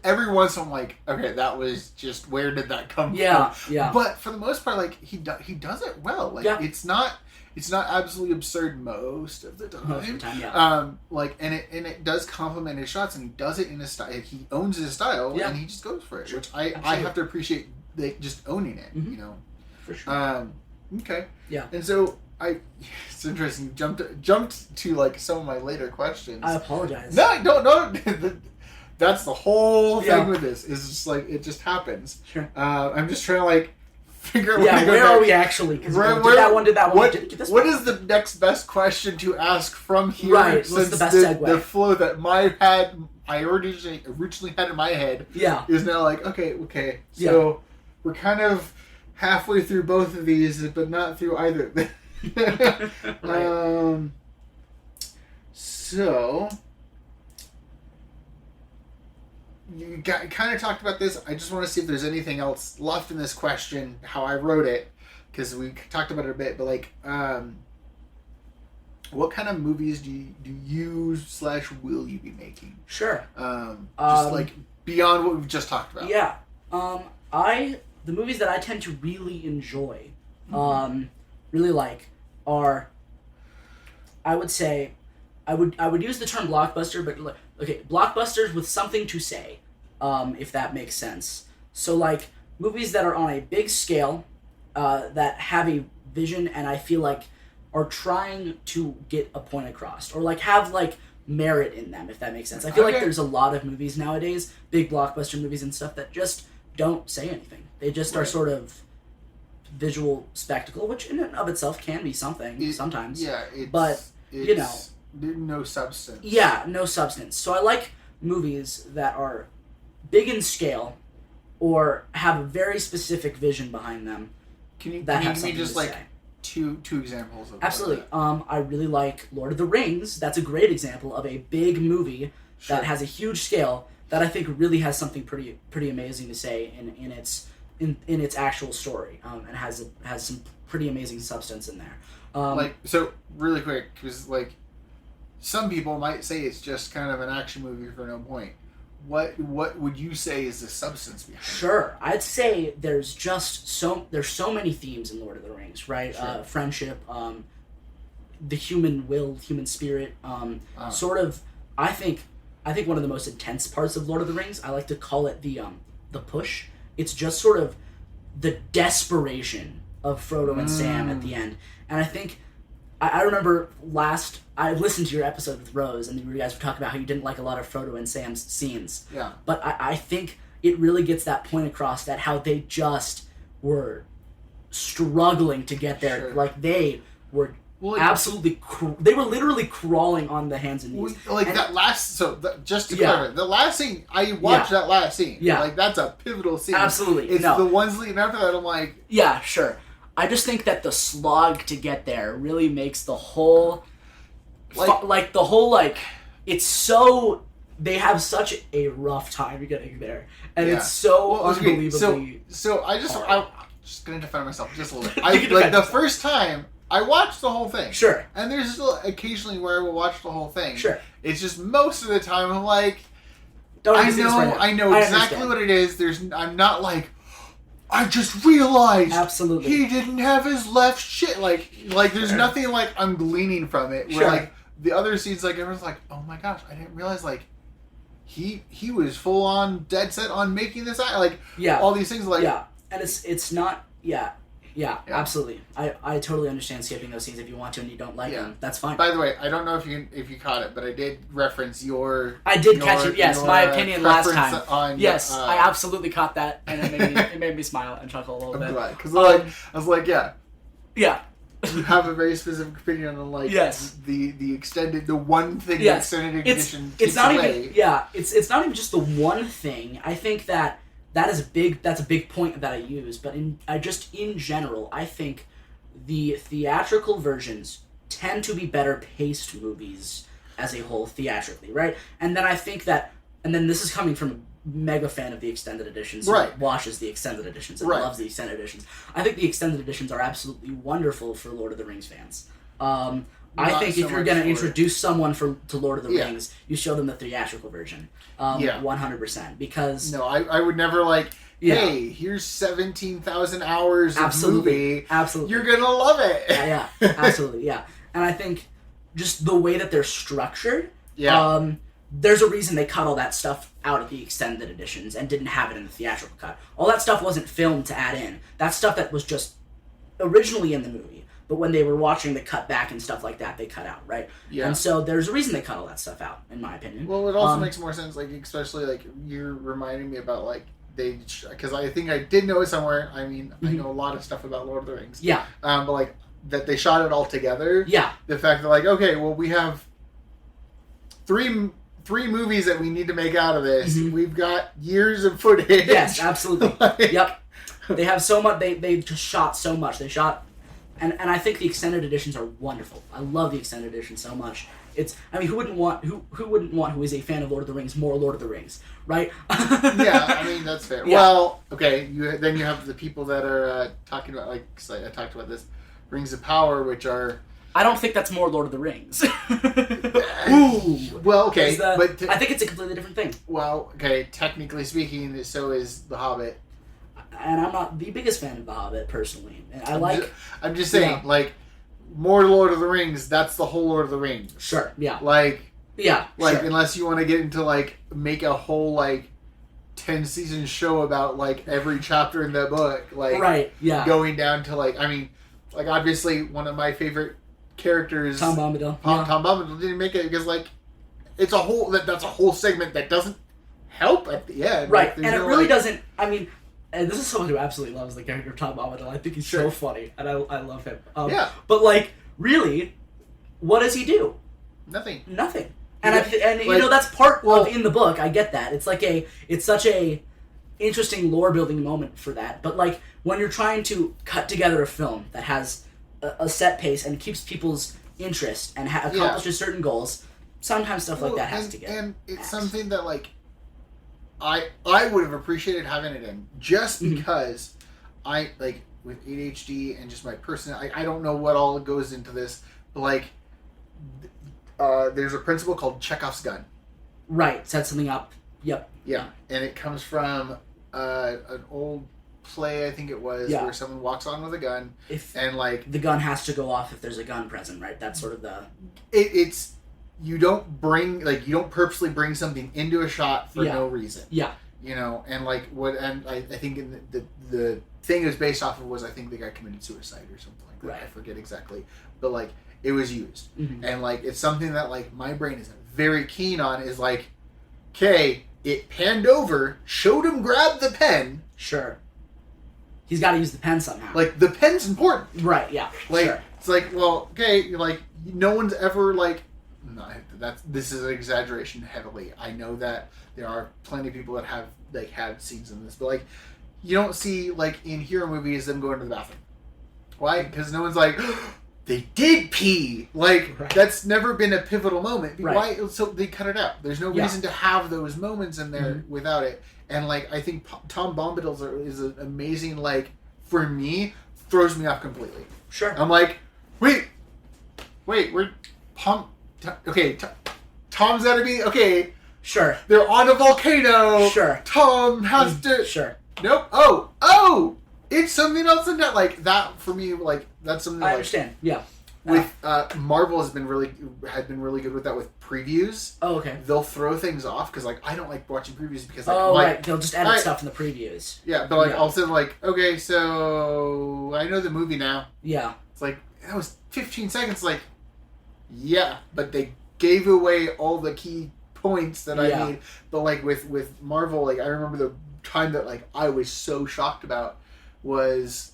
every once I'm like, okay, that was just, where did that come from? Yeah. But for the most part, like, he does it well. Like, it's not absolutely absurd most of the time. Most of the time, like, and it does complement his shots, and he does it in his style. He owns his style, and he just goes for it, which I have to appreciate. Like just owning it, you know. For sure. Okay. Yeah. And so it's interesting. You jumped to like some of my later questions. I apologize. No, don't. That's the whole thing with this. Is just like it just happens. Sure. I'm just trying to like figure out. Where are we actually? Did that one. What is the next best question to ask from here? Right. What's the best segue? The flow that I originally had in my head. Yeah. Is now like okay. So. Yeah. We're kind of halfway through both of these, but not through either. Right. So, you kind of talked about this. I just want to see if there's anything else left in this question, how I wrote it, because we talked about it a bit. But like, what kind of movies do you / will you be making? Sure. Just like beyond what we've just talked about. Yeah. The movies that I tend to really enjoy, really like, are, I would say, I would use the term blockbuster, but okay, blockbusters with something to say, if that makes sense. So like movies that are on a big scale, that have a vision, and I feel like are trying to get a point across, or like have like merit in them, if that makes sense. I feel like there's a lot of movies nowadays, big blockbuster movies and stuff, that just don't say anything. They just are sort of visual spectacle, which in and of itself can be something sometimes. Yeah, it's you know, no substance. Yeah, no substance. So I like movies that are big in scale or have a very specific vision behind them. Can you give me just like two examples of Absolutely. I really like Lord of the Rings. That's a great example of a big movie that has a huge scale that I think really has something pretty amazing to say in its actual story, and has some pretty amazing substance in there. So really quick, because like some people might say it's just kind of an action movie for no point. What would you say is the substance behind it? Sure, I'd say there's so many themes in Lord of the Rings, right? Sure. Friendship, the human will, human spirit, sort of. I think one of the most intense parts of Lord of the Rings, I like to call it the push. It's just sort of the desperation of Frodo and Sam at the end. And I think I remember I listened to your episode with Rose, and you guys were talking about how you didn't like a lot of Frodo and Sam's scenes. Yeah. But I think it really gets that point across that how they just were struggling to get there. Sure. Like, they were absolutely... they were literally crawling on the hands and knees. That last... So, just to clarify, the last scene, I watched that last scene. Yeah. Like, that's a pivotal scene. Absolutely. It's the ones leading after that, I'm like... Yeah, sure. I just think that the slog to get there really makes the whole... it's so... They have such a rough time getting there. And it's so unbelievably So I'm just going to defend myself just a little bit. The first time, I watched the whole thing. Sure. And there's still occasionally where I will watch the whole thing. Sure. It's just most of the time I'm like... I know exactly what it is. I'm not like... I just realized absolutely he didn't have his left shit. Like there's nothing like I'm gleaning from it. Where like the other scenes, like everyone's like, oh my gosh, I didn't realize like he was full on dead set on making this like all these things like and it's not absolutely. I totally understand skipping those scenes if you want to and you don't like them. That's fine. By the way, I don't know if you caught it, but I did reference I did catch it. Yes, my opinion last time. I absolutely caught that, and it made me smile and chuckle a little bit. Because I was like, yeah. You have a very specific opinion on like the extended, the one thing the extended edition. It's not even it's not even just the one thing. I think that's a big point that I use, but in general, I think the theatrical versions tend to be better paced movies as a whole theatrically, right? And then I think this is coming from a mega fan of the extended editions who watches the extended editions and loves the extended editions. I think the extended editions are absolutely wonderful for Lord of the Rings fans. I think if you're going to introduce someone to Lord of the Rings, you show them the theatrical version. 100%. Because... No, I would never like, hey, here's 17,000 hours of movie. Absolutely. You're going to love it. Yeah, absolutely, yeah. And I think just the way that they're structured, there's a reason they cut all that stuff out of the extended editions and didn't have it in the theatrical cut. All that stuff wasn't filmed to add in. That's stuff that was just originally in the movie. But when they were watching the cut back and stuff like that, they cut out, right? Yeah. And so there's a reason they cut all that stuff out, in my opinion. Well, it also makes more sense, like, especially, like, you're reminding me about, like, because I think I did know it somewhere. I mean, I know a lot of stuff about Lord of the Rings. Yeah. But, like, that they shot it all together. Yeah. The fact that, like, okay, well, we have three movies that we need to make out of this. Mm-hmm. We've got years of footage. Yes, absolutely. Yep. They have so much. They just shot so much. They shot. And I think the extended editions are wonderful. I love the extended edition so much. Who wouldn't want who is a fan of Lord of the Rings more Lord of the Rings, right? Yeah, I mean that's fair. Yeah. Well, okay, then you have the people that are talking about, like, 'cause I talked about this, Rings of Power, which are... I don't think that's more Lord of the Rings. Ooh. Well, okay, but I think it's a completely different thing. Well, okay, technically speaking, so is The Hobbit. And I'm not the biggest fan of The Hobbit, personally. And I'm just saying, like, more Lord of the Rings, that's the whole Lord of the Rings. Sure, yeah. Unless you want to get into, like, make a whole, like, 10-season show about, like, every chapter in the book. Like, right, yeah. Going down to, like, I mean, like, obviously, one of my favorite characters... Tom Bombadil. Tom Bombadil didn't make it because, like, it's a whole... That's a whole segment that doesn't help at the end. Right, and it really doesn't... I mean... And this is someone who absolutely loves the character of Tom Bombadil. I think he's so funny, and I love him. But, like, really, what does he do? Nothing. And you know, that's part of in the book. I get that. It's such a interesting lore building moment for that. But, like, when you're trying to cut together a film that has a set pace and keeps people's interest and accomplishes certain goals, sometimes stuff like that has to get. And it's something that, like, I would have appreciated having it in just because I, like, with ADHD and just my I don't know what all goes into this, but, like, there's a principle called Chekhov's gun. Right, set something up. Yep. Yeah, and it comes from an old play, I think it was, where someone walks on with a gun, and, like... The gun has to go off if there's a gun present, right? That's sort of the... It's... You don't purposely bring something into a shot for no reason. Yeah. You know, and, like, I think the thing it was based off of was, I think the guy committed suicide or something like that. Right. I forget exactly. But, like, it was used. Mm-hmm. And like it's something that like my brain is very keen on is like, okay, it panned over, showed him grab the pen. Sure. He's got to use the pen somehow. Like the pen's important. Right, yeah. Like sure. it's like, well, okay, like no one's ever like no, this is an exaggeration heavily. I know that there are plenty of people that have like had scenes in this, but like you don't see like in hero movies them going to the bathroom. Why? Because no one's like they did pee. Like right. that's never been a pivotal moment. Right. Why? So they cut it out. There's no reason to have those moments in there without it. And like I think Tom Bombadil is an amazing like for me throws me off completely. Sure. I'm like, wait, we're okay. Tom's gotta be okay. Sure. They're on a volcano. Sure. Tom has to. Sure. Nope. Oh! It's something else in that. Like that for me. Like that's something. I understand. Yeah. With Marvel had been really good with that with previews. Oh, okay. They'll throw things off because like I don't like watching previews because like, right. They'll just edit stuff in the previews. Yeah, but like all of a sudden like okay, so I know the movie now. Yeah. It's like that was 15 seconds. Like yeah, but they gave away all the key points that I need. But like with Marvel, like I remember the time that like I was so shocked about was.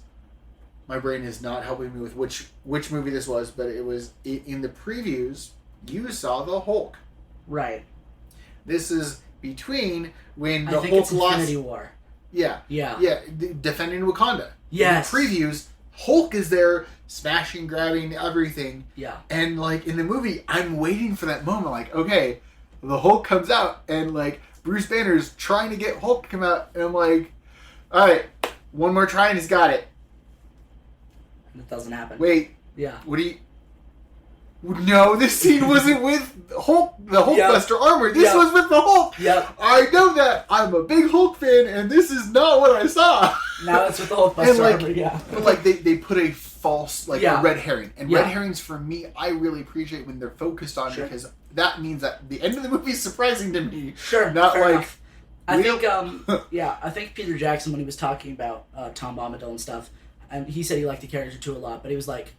My brain is not helping me with which movie this was, but it was in the previews. You saw the Hulk. Right. This is between when the I think Hulk it's lost. Infinity War. Yeah. Defending Wakanda. Yes. In the previews, Hulk is there, smashing, grabbing everything. Yeah. And like in the movie, I'm waiting for that moment. Like, okay, the Hulk comes out, and like Bruce Banner's trying to get Hulk to come out, and I'm like, all right, one more try, and he's got it. It doesn't happen. Wait. Yeah. What do you... No, this scene wasn't with Hulk, the Hulkbuster armor. This was with the Hulk. Yep. I know that. I'm a big Hulk fan, and this is not what I saw. Now it's with the Hulkbuster armor, yeah. But like they put a false, like a red herring. And red herrings, for me, I really appreciate when they're focused on because that means that the end of the movie is surprising to me. Sure. Not fair like... enough. I think Peter Jackson, when he was talking about Tom Bombadil and stuff, and he said he liked the character too a lot, but he was like,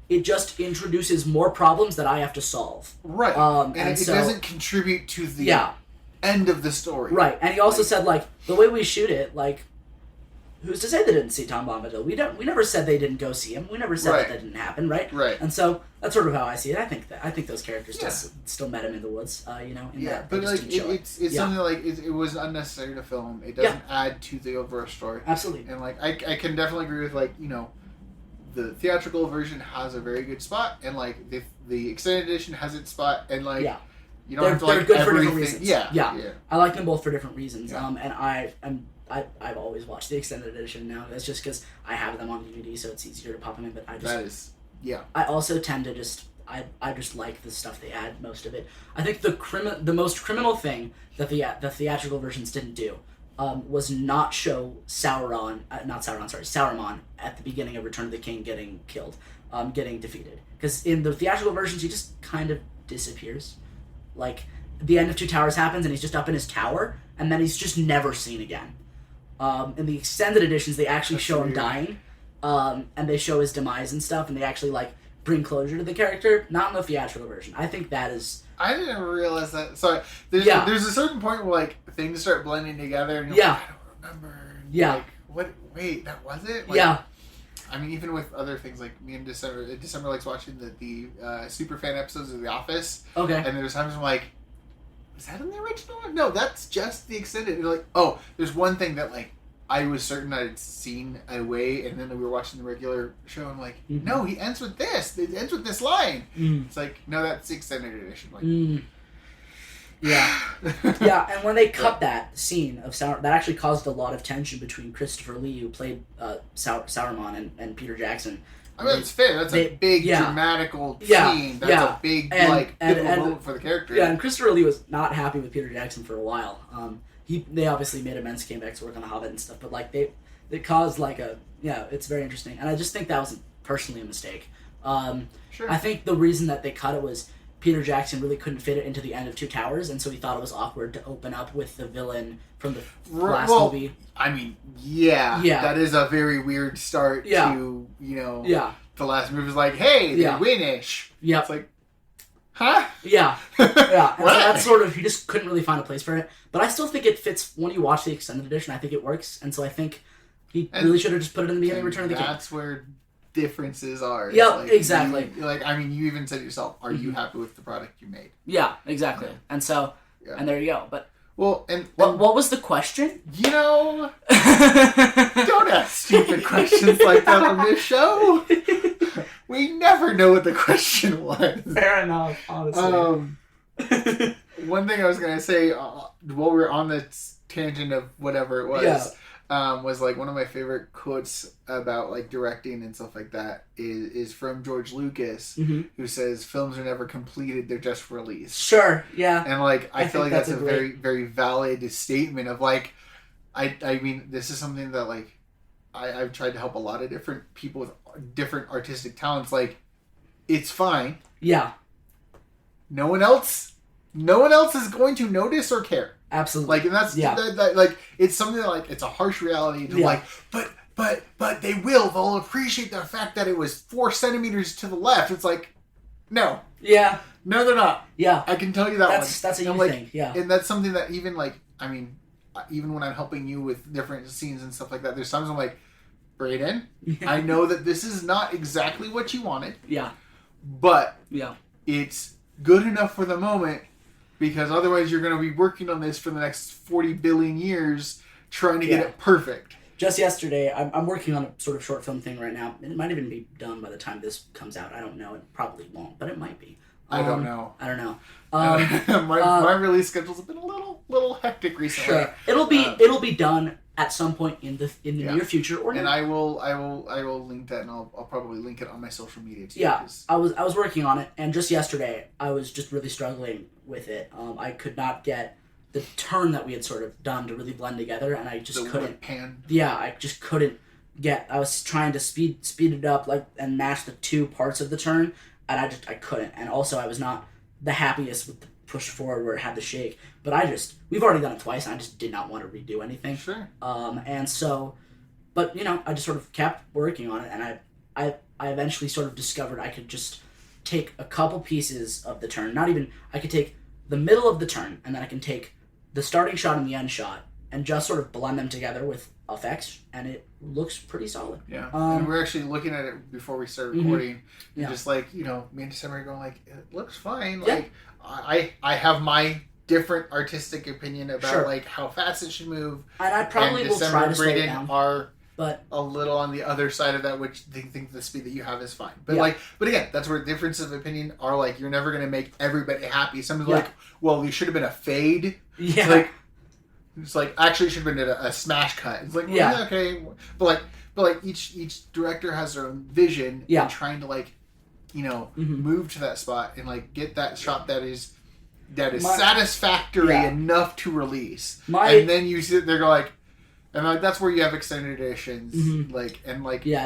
it just introduces more problems that I have to solve. Right. And it doesn't contribute to the end of the story. Right. And he also said, like, the way we shoot it, like, who's to say they didn't see Tom Bombadil? We never said they didn't go see him. We never said that didn't happen, right? Right. And so that's sort of how I see it. I think those characters still met him in the woods, but like it's something like it was unnecessary to film. It doesn't add to the overall story. Absolutely. And like I can definitely agree with like the theatrical version has a very good spot, and like the extended edition has its spot, and like you don't have to like good everything. For different reasons. Yeah. I like them both for different reasons. Yeah. And I've always watched the extended edition now. That's just because I have them on DVD, so it's easier to pop them in. But I also tend to just I just like the stuff they add. Most of it. I think the most criminal thing that the theatrical versions didn't do was not show Saruman at the beginning of Return of the King getting killed, getting defeated. Because in the theatrical versions, he just kind of disappears. Like, the end of Two Towers happens, and he's just up in his tower, and then he's just never seen again. In the extended editions, they actually show him dying, and they show his demise and stuff, and they actually, like, bring closure to the character. Not in the theatrical version. I think that is... I didn't realize that. Sorry. There's a certain point where, like, things start blending together, and you're like, I don't remember. Yeah. Like, what? Wait, that was it? Like, yeah. I mean, even with other things, like, me and December likes watching the super fan episodes of The Office. Okay. And there's times I'm like, is that in the original one? No, that's just the extended. And you're like, oh, there's one thing that, like, I was certain I had seen away, and then we were watching the regular show, and I'm like, no, he ends with this. It ends with this line. It's like, no, that's the extended edition. Like, yeah. Yeah, and when they cut that scene of Sauron, that actually caused a lot of tension between Christopher Lee, who played Saruman, and Peter Jackson. I mean, it's fair. That's a big, dramatical scene. That's a big, pivotal moment for the character. Yeah, and Christopher Lee was not happy with Peter Jackson for a while. They obviously made amends, came back to work on The Hobbit and stuff, but like they caused like it's very interesting, and I just think that was personally a mistake. Sure. I think the reason that they cut it was Peter Jackson really couldn't fit it into the end of Two Towers, and so he thought it was awkward to open up with the villain from the last movie. I mean, that is a very weird start to the last movie is like, hey, they Yeah. win-ish. Yeah. It's like, huh? Yeah. Yeah. And so What? that's sort of, he just couldn't really find a place for it. But I still think it fits when you watch the extended edition. I think it works. And so I think he really should have just put it in the beginning of Return of the King. That's where differences are. Yep, Like, exactly. You even said yourself, are you happy with the product you made? Yeah, exactly. And so, and there you go. But what was the question? Don't ask stupid questions like that on this show. We never know what the question was. Fair enough, honestly. One thing I was gonna say while we were on the tangent of whatever it was, was like one of my favorite quotes about like directing and stuff like that is from George Lucas, who says films are never completed; they're just released. Sure, yeah. And like I feel like that's a great... very, very valid statement of like, I mean, this is something that like I've tried to help a lot of different people with different artistic talents. Like, it's fine. Yeah. No one else is going to notice or care. Absolutely. Like, and that's that like it's something that like it's a harsh reality to like, but they will. They'll appreciate the fact that it was 4 centimeters to the left. It's like, no. Yeah. No, they're not. Yeah. I can tell you that that's a you like, thing. Yeah. And that's something that even like, I mean, even when I'm helping you with different scenes and stuff like that, there's times I'm like, Brayden, I know that this is not exactly what you wanted. Yeah. But it's good enough for the moment, because otherwise you're going to be working on this for the next 40 billion years trying to get it perfect. Just yesterday, I'm working on a sort of short film thing right now. It might even be done by the time this comes out. I don't know. It probably won't, but it might be. I don't know. My release schedule's been a little hectic recently. Sure. It'll be done at some point in the near future, or and not. I will link that, and I'll probably link it on my social media too. Yeah, I was working on it, and just yesterday I was just really struggling with it. I could not get the turn that we had sort of done to really blend together, and I just couldn't. Pan. Yeah, I just couldn't get. I was trying to speed it up and match the two parts of the turn, and I couldn't. And also I was not the happiest with the push forward where it had the shake. But we've already done it twice, and I just did not want to redo anything. Sure. And so, but I just sort of kept working on it, and I eventually sort of discovered I could just take a couple pieces of the turn. I could take the middle of the turn, and then I can take the starting shot and the end shot, and just sort of blend them together with effects, and it looks pretty solid. Yeah. And we're actually looking at it before we started recording. And just like, me and December are going like, it looks fine. Yeah. Like, I have my different artistic opinion about like how fast it should move. And I probably will try to slow it down. Are but a little on the other side of that, which they think the speed that you have is fine. But but again, that's where differences of opinion are. Like, you're never gonna make everybody happy. Someone's like, well, you should have been a fade. Yeah. It's like actually it should have been a smash cut. It's like, okay, but each director has their own vision. Yeah. And trying to move to that spot and like get that shot that is satisfactory enough to release. And then you sit there go like, and like that's where you have extended editions,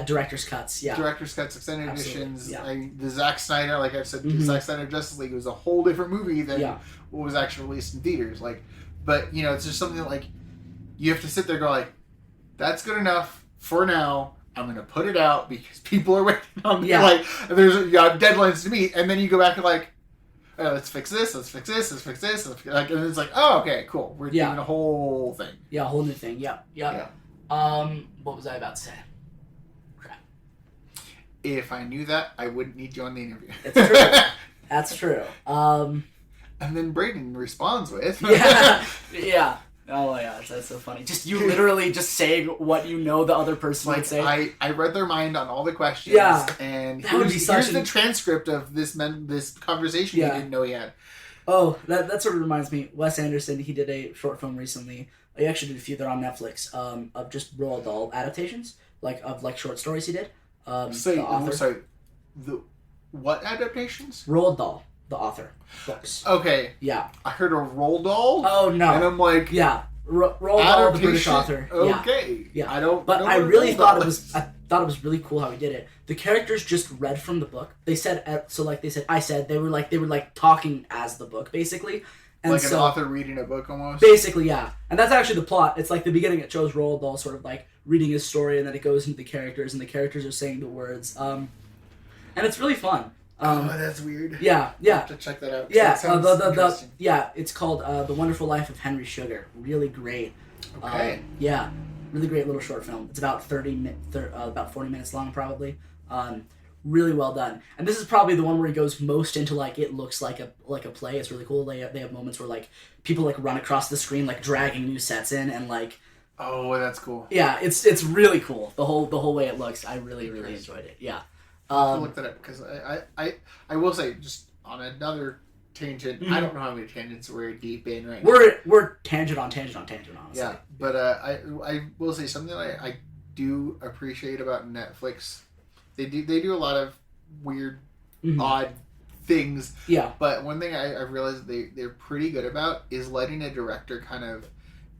director's cuts, extended editions. Yeah. The Zack Snyder, like I said, Zack Snyder Justice League was a whole different movie than what was actually released in theaters. Like, but it's just something that like you have to sit there and go like, that's good enough for now. I'm gonna put it out because people are waiting on me. Yeah. Like, you have deadlines to meet, and then you go back and like, let's fix this. Let's fix this. Let's fix this. Like, and it's like, oh, okay, cool. We're doing a whole thing. Yeah, a whole new thing. Yeah. What was I about to say? Crap. If I knew that, I wouldn't need you on the interview. It's true. That's true. And then Brayden responds with, yeah. Oh my gosh, that's so funny. Just you literally just saying what the other person would say. I read their mind on all the questions. Yeah. And here's the transcript of this conversation you didn't know he had. Oh, that sort of reminds me. Wes Anderson, he did a short film recently. He actually did a few that are on Netflix of just Roald Dahl adaptations, of short stories he did. I'm author. sorry. What adaptations? Roald Dahl. The author. Books. Okay. Yeah. I heard a Roald Dahl. Oh, no. And I'm like... Yeah. Roald Dahl, the British author. Okay. Yeah. I don't But know I really thought it was... I thought it was really cool how he did it. The characters just read from the book. They said... they were talking as the book, basically. And like an author reading a book, almost? Basically, yeah. And that's actually the plot. It's like the beginning, it shows Roald Dahl sort of reading his story, and then it goes into the characters, and the characters are saying the words. and it's really fun. That's weird. Yeah. I'll have to check that out. Yeah, The it's called The Wonderful Life of Henry Sugar. Really great. Okay. Yeah, really great little short film. It's about about 40 minutes long, probably. Really well done. And this is probably the one where he goes most into like it looks like a play. It's really cool. They have moments where like people like run across the screen like dragging new sets in and like. Oh, that's cool. Yeah, it's really cool. The whole way it looks. I really enjoyed it. Yeah. I'll look that up because I will say just on another tangent. I don't know how many tangents we're deep in right now. We're tangent on tangent on tangent, honestly. Yeah, but I will say something that I do appreciate about Netflix. They do a lot of weird, odd things. Yeah. But one thing I realized they're pretty good about is letting a director kind of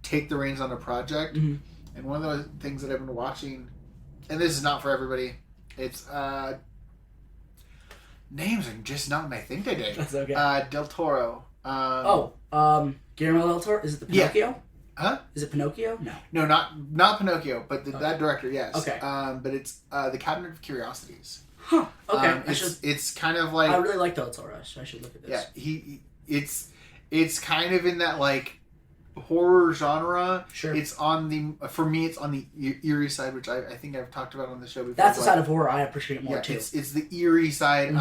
take the reins on a project. And one of those things that I've been watching, and this is not for everybody, it's names are just not my thing today. That's okay. Del Toro. Guillermo del Toro. Is it the Pinocchio? Yeah. Huh? Is it Pinocchio? No, not Pinocchio, but that director, yes. Okay. But it's The Cabinet of Curiosities. Huh. Okay. It's kind of like, I really like Del Toro. I should look at this. Yeah, it's kind of in that like horror genre. Sure. It's on the eerie side, which I think I've talked about on the show before. That's the side of horror I appreciate more too. It's the eerie side.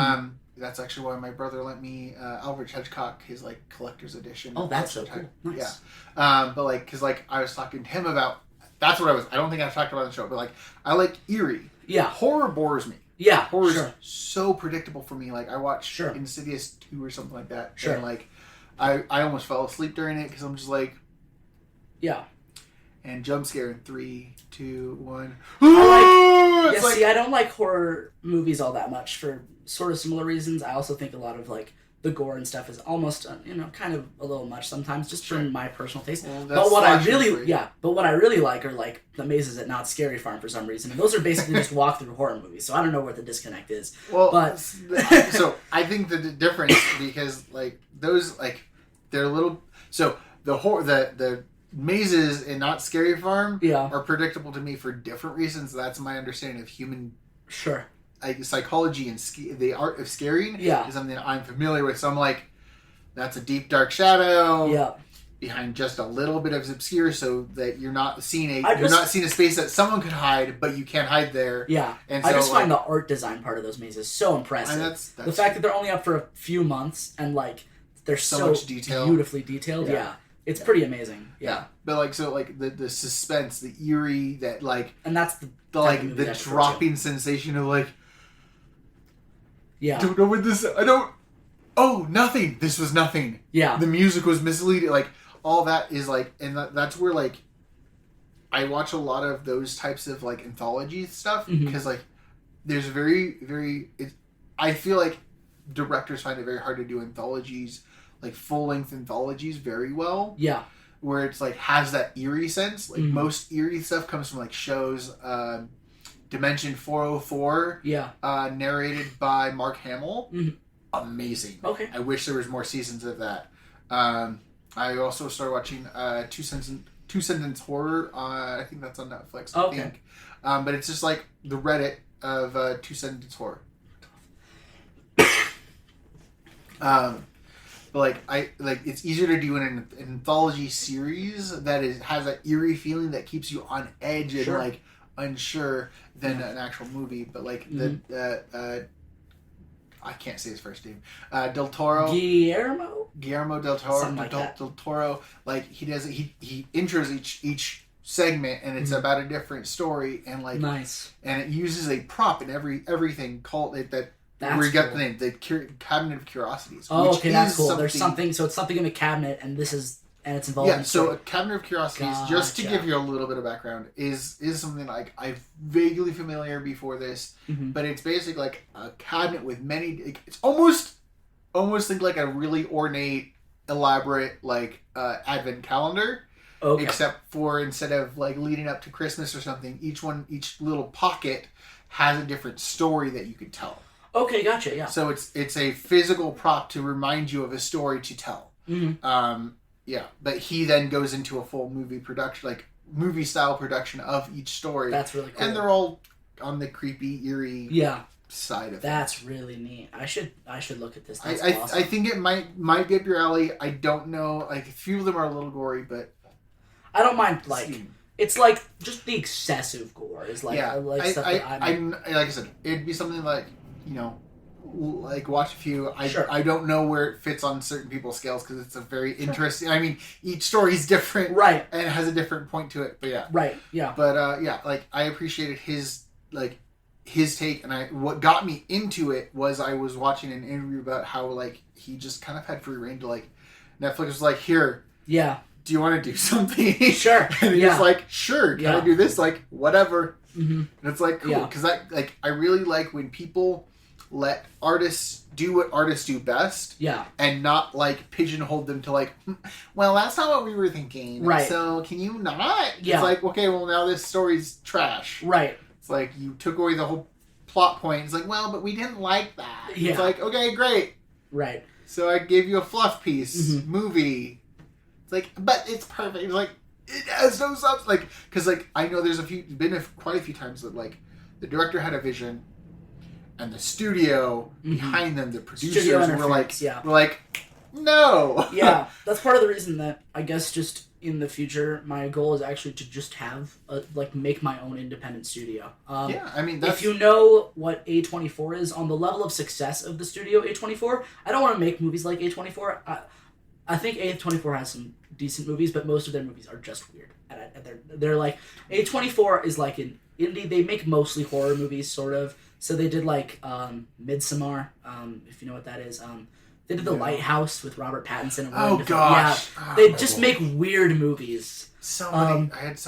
That's actually why my brother lent me Alfred Hitchcock, his like collector's edition. Oh, that's so cool. Nice. Yeah. But like, cause like I was talking to him about, that's what I don't think I've talked about on the show, but like I like eerie. Yeah. Horror bores me. Yeah. Horror's so predictable for me. Like I watched Sure. Insidious 2 or something like that. Sure. And like I almost fell asleep during it because I'm just like, yeah. And jump scare in 3, 2, 1. I don't like horror movies all that much for sort of similar reasons. I also think a lot of like the gore and stuff is almost kind of a little much sometimes, just for my personal taste. Well, but what I really like are like the mazes at Not Scary Farm for some reason. And those are basically just walk-through horror movies. So I don't know where the disconnect is. Well, but so I think the difference, because like those like they're little, so the mazes in Not Scary Farm are predictable to me for different reasons. That's my understanding of human psychology and the art of scaring is something that I'm familiar with. So I'm like, that's a deep dark shadow behind just a little bit of obscure, so that you're not seeing a space that someone could hide, but you can't hide there. Yeah, and so, I just find the art design part of those mazes so impressive. And that's the fact that they're only up for a few months and like they're so much detail. Beautifully detailed. Yeah. It's pretty amazing. Yeah. But like, so like the suspense, the eerie, that like, and that's the dropping sensation of like, I don't know what this, nothing. This was nothing. Yeah. The music was misleading. Like all that is like, and that's where like, I watch a lot of those types of like anthology stuff because like, there's I feel like directors find it very hard to do anthologies, like full-length anthologies very well. Yeah. Where it's like has that eerie sense. Like most eerie stuff comes from like shows, Dimension 404. Yeah. Narrated by Mark Hamill. Amazing. Okay. I wish there was more seasons of that. I also started watching Two Sentence Horror. I think that's on Netflix. I think. But it's just like the Reddit of Two Sentence Horror. But it's easier to do in an anthology series that has that eerie feeling that keeps you on edge and like unsure than an actual movie. But like I can't say his first name. Del Toro. Guillermo del Toro. Del Toro. Like he intros each segment and it's about a different story and like and it uses a prop in everything called it that. That's where you got the name, the Cabinet of Curiosities. Oh, okay, that's cool. There's something, so it's something in the cabinet, and it's involved. Yeah, so a Cabinet of Curiosities, just to give you a little bit of background, is something like I'm vaguely familiar before this, but it's basically like a cabinet with many. It's almost think like a really ornate, elaborate like advent calendar. Okay. Except for instead of like leading up to Christmas or something, each little pocket has a different story that you could tell. Okay, gotcha. Yeah. So it's a physical prop to remind you of a story to tell. But he then goes into a full movie production, like movie style production of each story. That's really cool. And they're all on the creepy, eerie, side of That's really neat. I should look at this. That's I awesome. I think it might be up your alley. I don't know. Like, a few of them are a little gory, but I don't mind, like, it's like just the excessive gore is like, yeah. stuff that I'm like I said, it'd be something like, you know, like watch a few. Sure. I don't know where it fits on certain people's scales because it's a very interesting. I mean, each story's different, right, and it has a different point to it. But yeah, right, yeah. But yeah, like I appreciated his take, and what got me into it was I was watching an interview about how like he just kind of had free reign to like Netflix was like, here, yeah, do you want to do something? Sure. And he's like, sure, can I do this? Like, whatever. Mm-hmm. And it's like, cool, because I really like when people let artists do what artists do best, and not like pigeonhole them to like, well, that's not what we were thinking, right? So can you not? Yeah. It's like, okay, well, now this story's trash, right? It's like you took away the whole plot point. It's like, well, but we didn't like that. Yeah. It's like, okay, great, right? So I gave you a fluff piece movie. It's like, but it's perfect. It's like, it has no substance. Like, because like I know there's quite a few times that like the director had a vision, and the studio behind them, the producers were like, no. Yeah, that's part of the reason that I guess just in the future, my goal is actually to just have make my own independent studio. Yeah, I mean, if you know what A24 is, on the level of success of the studio A24, I don't want to make movies like A24. I think A24 has some decent movies, but most of their movies are just weird. They're like, A24 is like an indie. They make mostly horror movies, sort of. So they did like Midsommar, if you know what that is. They did The Lighthouse with Robert Pattinson. And oh gosh! Yeah, they just make weird movies. Somebody, I had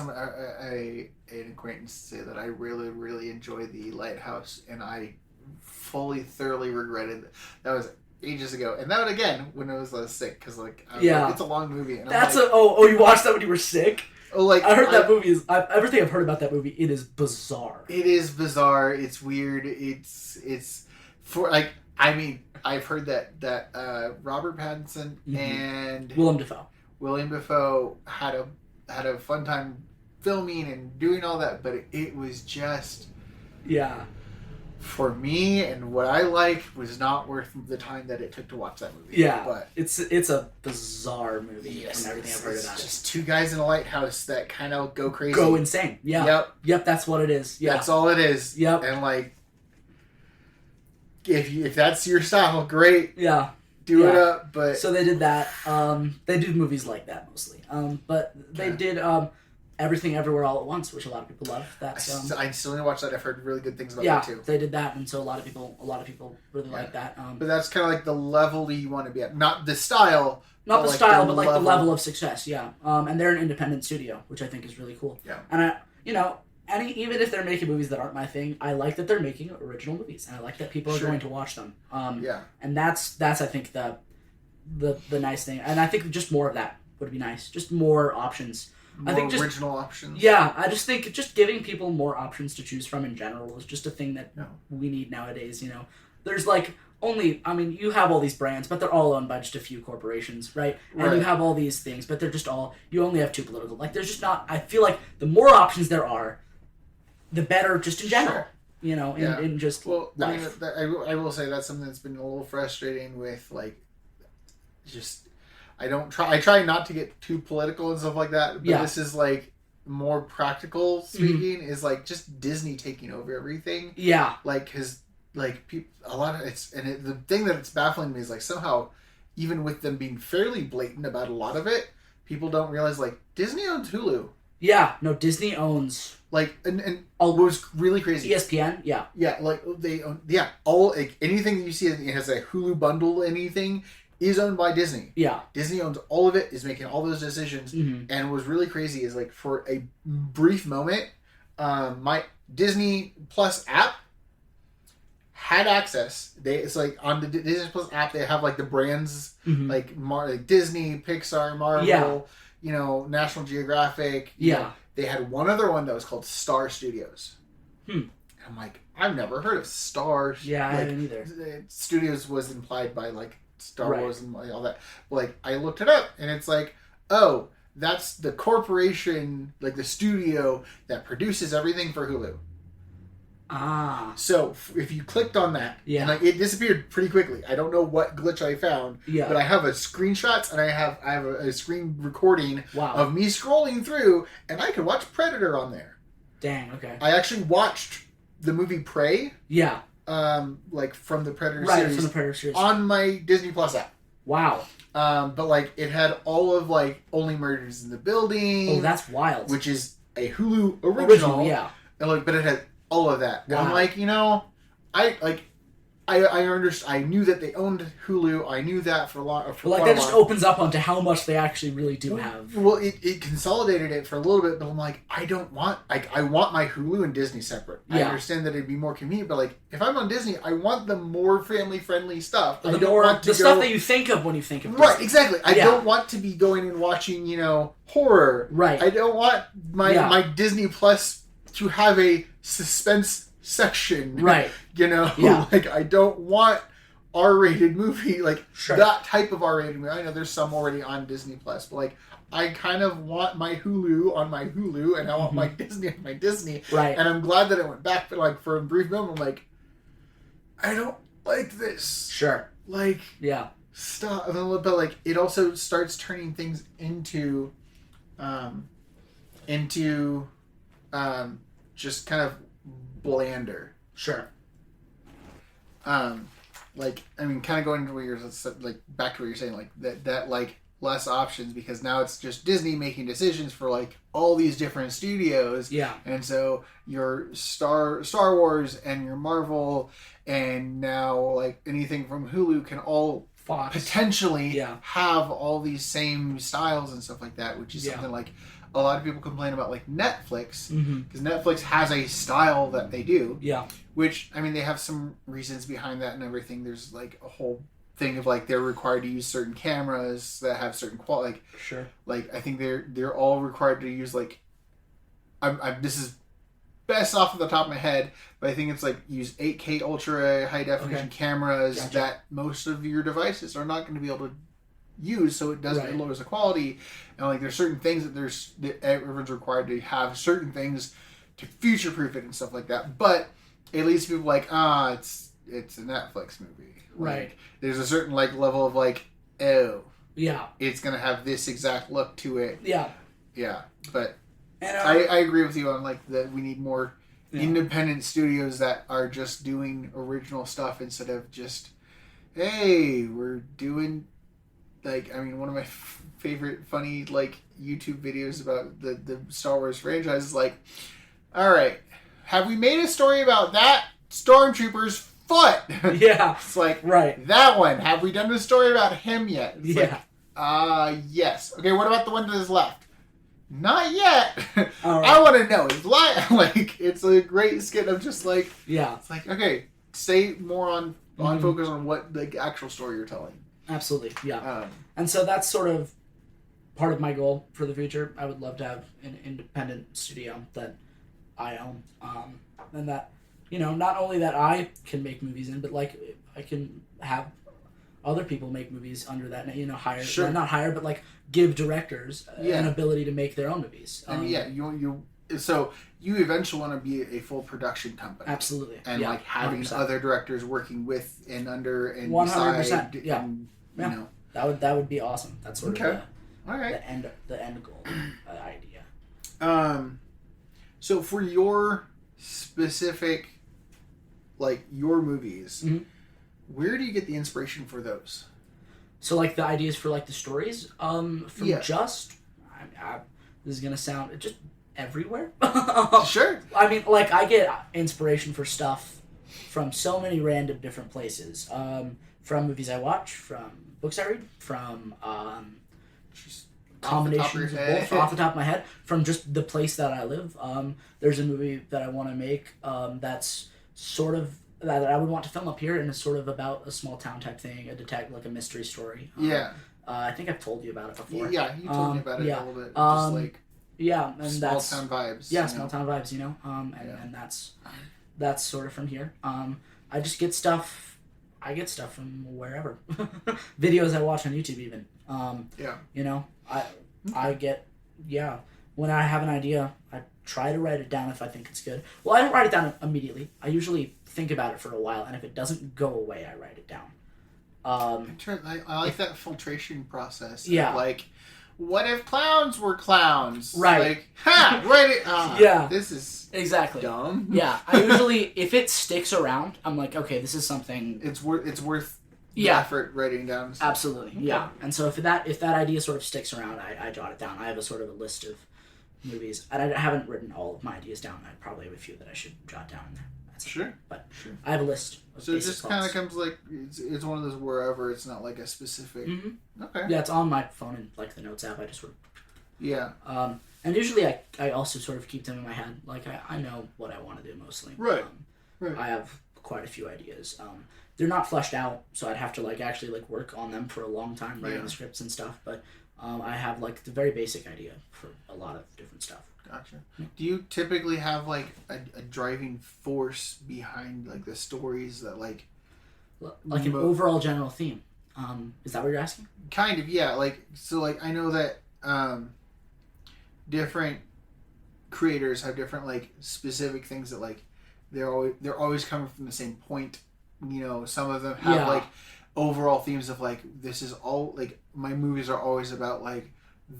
an acquaintance say that I really, really enjoyed The Lighthouse, and I thoroughly regretted that was ages ago. And that again when I was sick, because like it's a long movie. And that's you watched that when you were sick? Oh, like I heard that movie is. Everything I've heard about that movie, it is bizarre. It is bizarre. It's weird. It's for like. I mean, I've heard that Robert Pattinson and William Dafoe had a fun time filming and doing all that, but it was just for me and what I like was not worth the time that it took to watch that movie. Yeah, but it's a bizarre movie and everything I've heard about it. Just two guys in a lighthouse that kind of go crazy, go insane. Yeah. Yep. That's what it is. Yeah. That's all it is. Yep. And like, if that's your style, great. Yeah. Do it up. But so they did that. They do movies like that mostly. But they did Everything Everywhere All at Once, which a lot of people love. That's I still need to watch that. I've heard really good things about that too. Yeah, they did that, and so a lot of people really like that. But that's kind of like the level you want to be at, not the style. Not the style, but like the level of success. Yeah, and they're an independent studio, which I think is really cool. Yeah, and even if they're making movies that aren't my thing, I like that they're making original movies, and I like that people are going to watch them. And that's I think the nice thing, and I think just more of that would be nice. Just more options. I think just original options. Yeah, I just think just giving people more options to choose from in general is just a thing that we need nowadays. There's you have all these brands, but they're all owned by just a few corporations, right? And you have all these things, but they're just you only have two political. Like, there's just not. I feel like the more options there are, the better, just in general. Sure. In just life. I will say that's something that's been a little frustrating with just. I try not to get too political and stuff like that, but this is more practical speaking is just Disney taking over everything. Yeah. Cause people, a lot of the thing that it's baffling me is somehow even with them being fairly blatant about a lot of it, people don't realize Disney owns Hulu. Yeah. No, Disney owns and all was really crazy. ESPN. Yeah. Yeah. They own, all anything that you see it has a Hulu bundle, anything is owned by Disney. Yeah. Disney owns all of it, is making all those decisions. And what was really crazy is for a brief moment, my Disney Plus app had access. It's on the Disney Plus app, they have the brands Disney, Pixar, Marvel, National Geographic. Yeah. They had one other one that was called Star Studios. And I'm I've never heard of Star. Yeah, I haven't either. Studios was implied by Star Wars and all that. I looked it up and it's oh, that's the corporation, the studio that produces everything for Hulu. Ah. So if you clicked on that, Yeah. and like it disappeared pretty quickly. I don't know what glitch I found, Yeah. but I have a screenshots and I have a screen recording Wow. of me scrolling through, and I could watch Predator on there. Dang. Okay. I actually watched the movie Prey. Yeah. Like from the Predator Right, series. from the Predator series. On my Disney Plus app. Wow. But like it had all of like Only Murders in the Building. Oh, that's wild. Which is a Hulu original. Yeah. And like, but it had all of that. And Wow. I'm like, I understand. I knew that they owned Hulu. I knew that for a lot. But like that just opens up onto how much they actually really do have. Well, it consolidated it for a little bit, but I'm like, I don't want. I want my Hulu and Disney separate. Yeah. I understand that it'd be more convenient, but like, if I'm on Disney, I want the more family friendly stuff. I don't want to stuff that you think of when you think of Disney. Right, exactly. I don't want to be going and watching, horror. Right. I don't want my Disney Plus to have a suspense section. Right. Yeah. Like I don't want R-rated movie, like Sure. that type of R-rated movie. I know there's some already on Disney Plus, but like I kind of want my Hulu on my Hulu, and I want my Disney on my Disney. Right. And I'm glad that it went back, but like for a brief moment, I'm like, I don't like this. Sure. Like, yeah. Stop. But like it also starts turning things into just kind of blander. Sure. Kind of going into what you're like back to what you're saying, like that like less options, because now it's just Disney making decisions for like all these different studios. Yeah. And so your Star Wars and your Marvel and now like anything from Hulu can all Fox potentially have all these same styles and stuff like that, which is something like a lot of people complain about, like Netflix, because Netflix has a style that they do. Yeah. Which, I mean, they have some reasons behind that and everything. There's like a whole thing of like they're required to use certain cameras that have certain quality. Like, sure. Like I think they're all required to use like. This is best off of the top of my head, but I think it's like use 8K ultra high definition cameras that most of your devices are not going to be able to use, so it doesn't, it lowers the quality. And like there's certain things that everyone's required to have certain things to future proof it and stuff like that. But it leads people like, it's a Netflix movie. Right. Like, there's a certain like level of like, oh, yeah, it's gonna have this exact look to it. Yeah. Yeah. But and, I agree with you on like that we need more independent studios that are just doing original stuff instead of just, hey, we're doing like, I mean, one of my favorite funny like YouTube videos about the Star Wars franchise is like, all right, have we made a story about that stormtrooper's foot? Yeah. It's like, right. That one. Have we done a story about him yet? It's like, yes. Okay, what about the one to his left? Not yet. All right. I want to know. Like, it's a great skit of just like, it's like, okay, stay more on focus on what the actual story you're telling. Absolutely, yeah. And so that's sort of part of my goal for the future. I would love to have an independent studio that I own, and that, not only that I can make movies in, but like I can have other people make movies under that, hire, not hire, but like give directors an ability to make their own movies. And so you eventually want to be a full production company. Absolutely. And like having 100%. Other directors working with and under and 100%. Beside. Yeah. And, that would be awesome. That's sort of all right. the end goal idea. So for your specific, like your movies, where do you get the inspiration for those? So like the ideas for like the stories, this is gonna sound just everywhere. Sure. I mean, like I get inspiration for stuff from so many random different places. From movies I watch, from books I read, from combinations of both off the top of my head, from just the place that I live. There's a movie that I want to make that's sort of that I would want to film up here, and it's sort of about a small town type thing, like a mystery story. I think I've told you about it before. Yeah, you told me about it a little bit. Just like and small town vibes. Yeah, small town vibes. And that's sort of from here. I just get stuff. I get stuff from wherever. Videos I watch on YouTube even. I get, when I have an idea, I try to write it down if I think it's good. Well, I don't write it down immediately. I usually think about it for a while, and if it doesn't go away, I write it down. I like that filtration process. Yeah. Like, what if clowns were clowns? Right. Like, write it. Yeah. This is exactly dumb. Yeah. I usually, if it sticks around, I'm like, okay, this is something. It's worth the effort writing down. Stuff. Absolutely. Okay. Yeah. And so if that idea sort of sticks around, I jot it down. I have a sort of a list of movies, and I haven't written all of my ideas down. I probably have a few that I should jot down in there. Sure. But I have a list. So it just kind of comes like it's one of those wherever. It's not like a specific. Mm-hmm. Okay. Yeah, it's on my phone and like the notes app. I just sort of. Yeah. And usually I also sort of keep them in my head. Like I know what I want to do mostly. Right. Right. I have quite a few ideas. They're not fleshed out, so I'd have to like actually like work on them for a long time, writing the scripts and stuff. But I have like the very basic idea for a lot of different stuff. Gotcha. Do you typically have like a driving force behind like the stories that like an overall general theme? Is that what you're asking? Kind of, yeah. Like so, like I know that different creators have different like specific things that like they're always coming from the same point. You know, some of them have like overall themes of like this is all like my movies are always about like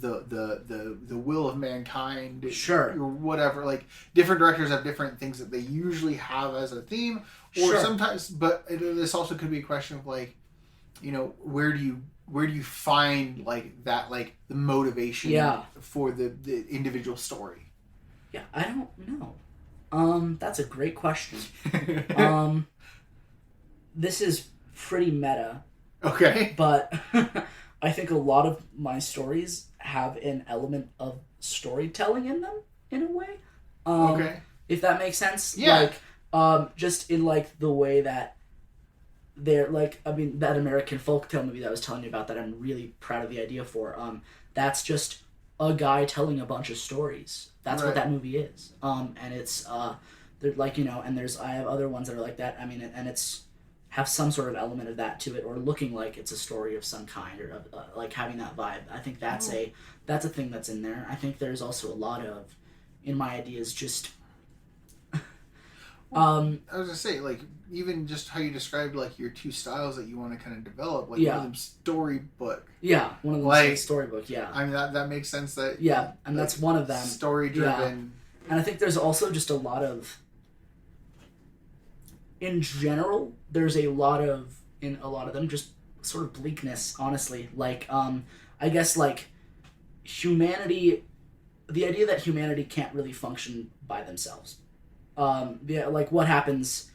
the will of mankind, sure, or whatever. Like different directors have different things that they usually have as a theme, or sometimes. But this also could be a question of like, you know, where do you find like that like the motivation for the individual story? Yeah, I don't know. That's a great question. This is pretty meta. Okay. But I think a lot of my stories have an element of storytelling in them, in a way. Okay. If that makes sense. Yeah. Like, just in, like, the way that they're, like, I mean, that American folktale movie that I was telling you about that I'm really proud of the idea for, that's just a guy telling a bunch of stories. That's what that movie is. And it's, they're like, you know, and I have other ones that are like that. I mean, and it's, have some sort of element of that to it, or looking like it's a story of some kind, or like having that vibe. I think that's a thing that's in there. I think there's also a lot of, in my ideas, just. I was gonna say, like, even just how you described like your two styles that you want to kind of develop, like one of them storybook. Yeah, one of them like storybook. Yeah. I mean that makes sense. That and that's one of them. Story driven. Yeah. And I think there's also just a lot of. In general, there's in a lot of them, just sort of bleakness, honestly. Like, I guess, like, humanity, the idea that humanity can't really function by themselves. Like, what happens...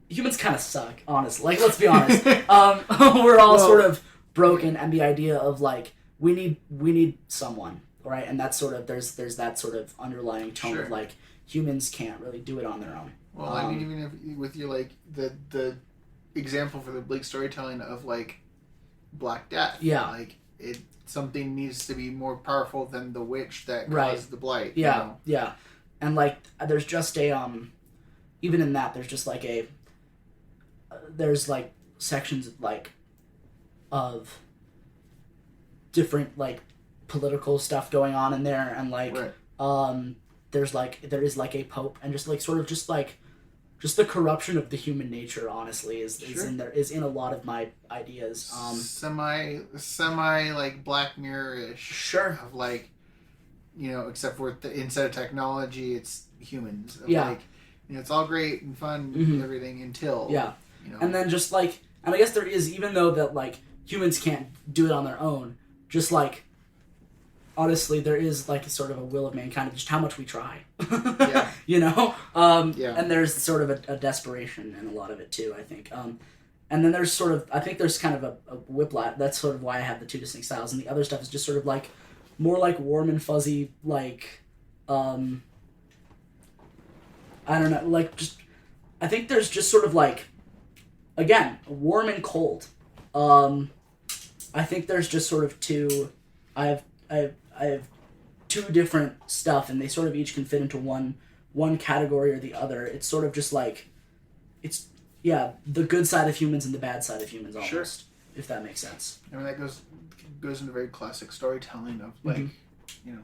Humans kind of suck, honestly. Like, let's be honest. We're all sort of broken, and the idea of, like, we need someone, right? And that's sort of, there's that sort of underlying tone of, like, humans can't really do it on their own. Well, I mean, even if with your like the example for the bleak storytelling of like Black Death, like something needs to be more powerful than the witch that caused the blight. Yeah, you know? Yeah, and like there's just a even in that there's just like there's like sections of different like political stuff going on in there, and like there is like a pope, and just like sort of just like just the corruption of the human nature, honestly, is in a lot of my ideas. Semi like Black Mirror-ish. Sure. Of like, you know, except for instead of technology, it's humans. Like, you know, it's all great and fun and everything until you know. And then just like, and I guess there is, even though that like humans can't do it on their own, just like. Honestly, there is like a sort of a will of mankind of just how much we try. You know? And there's sort of a desperation in a lot of it too, I think. And then there's sort of, I think there's kind of a whiplash. That's sort of why I have the two distinct styles. And the other stuff is just sort of like, more like warm and fuzzy, like, I don't know, like just, I think there's just sort of like, again, warm and cold. I think there's just sort of two, I have two different stuff, and they sort of each can fit into one category or the other. It's sort of just like, it's the good side of humans and the bad side of humans, almost, if that makes sense. I mean, that goes into very classic storytelling of like, you know,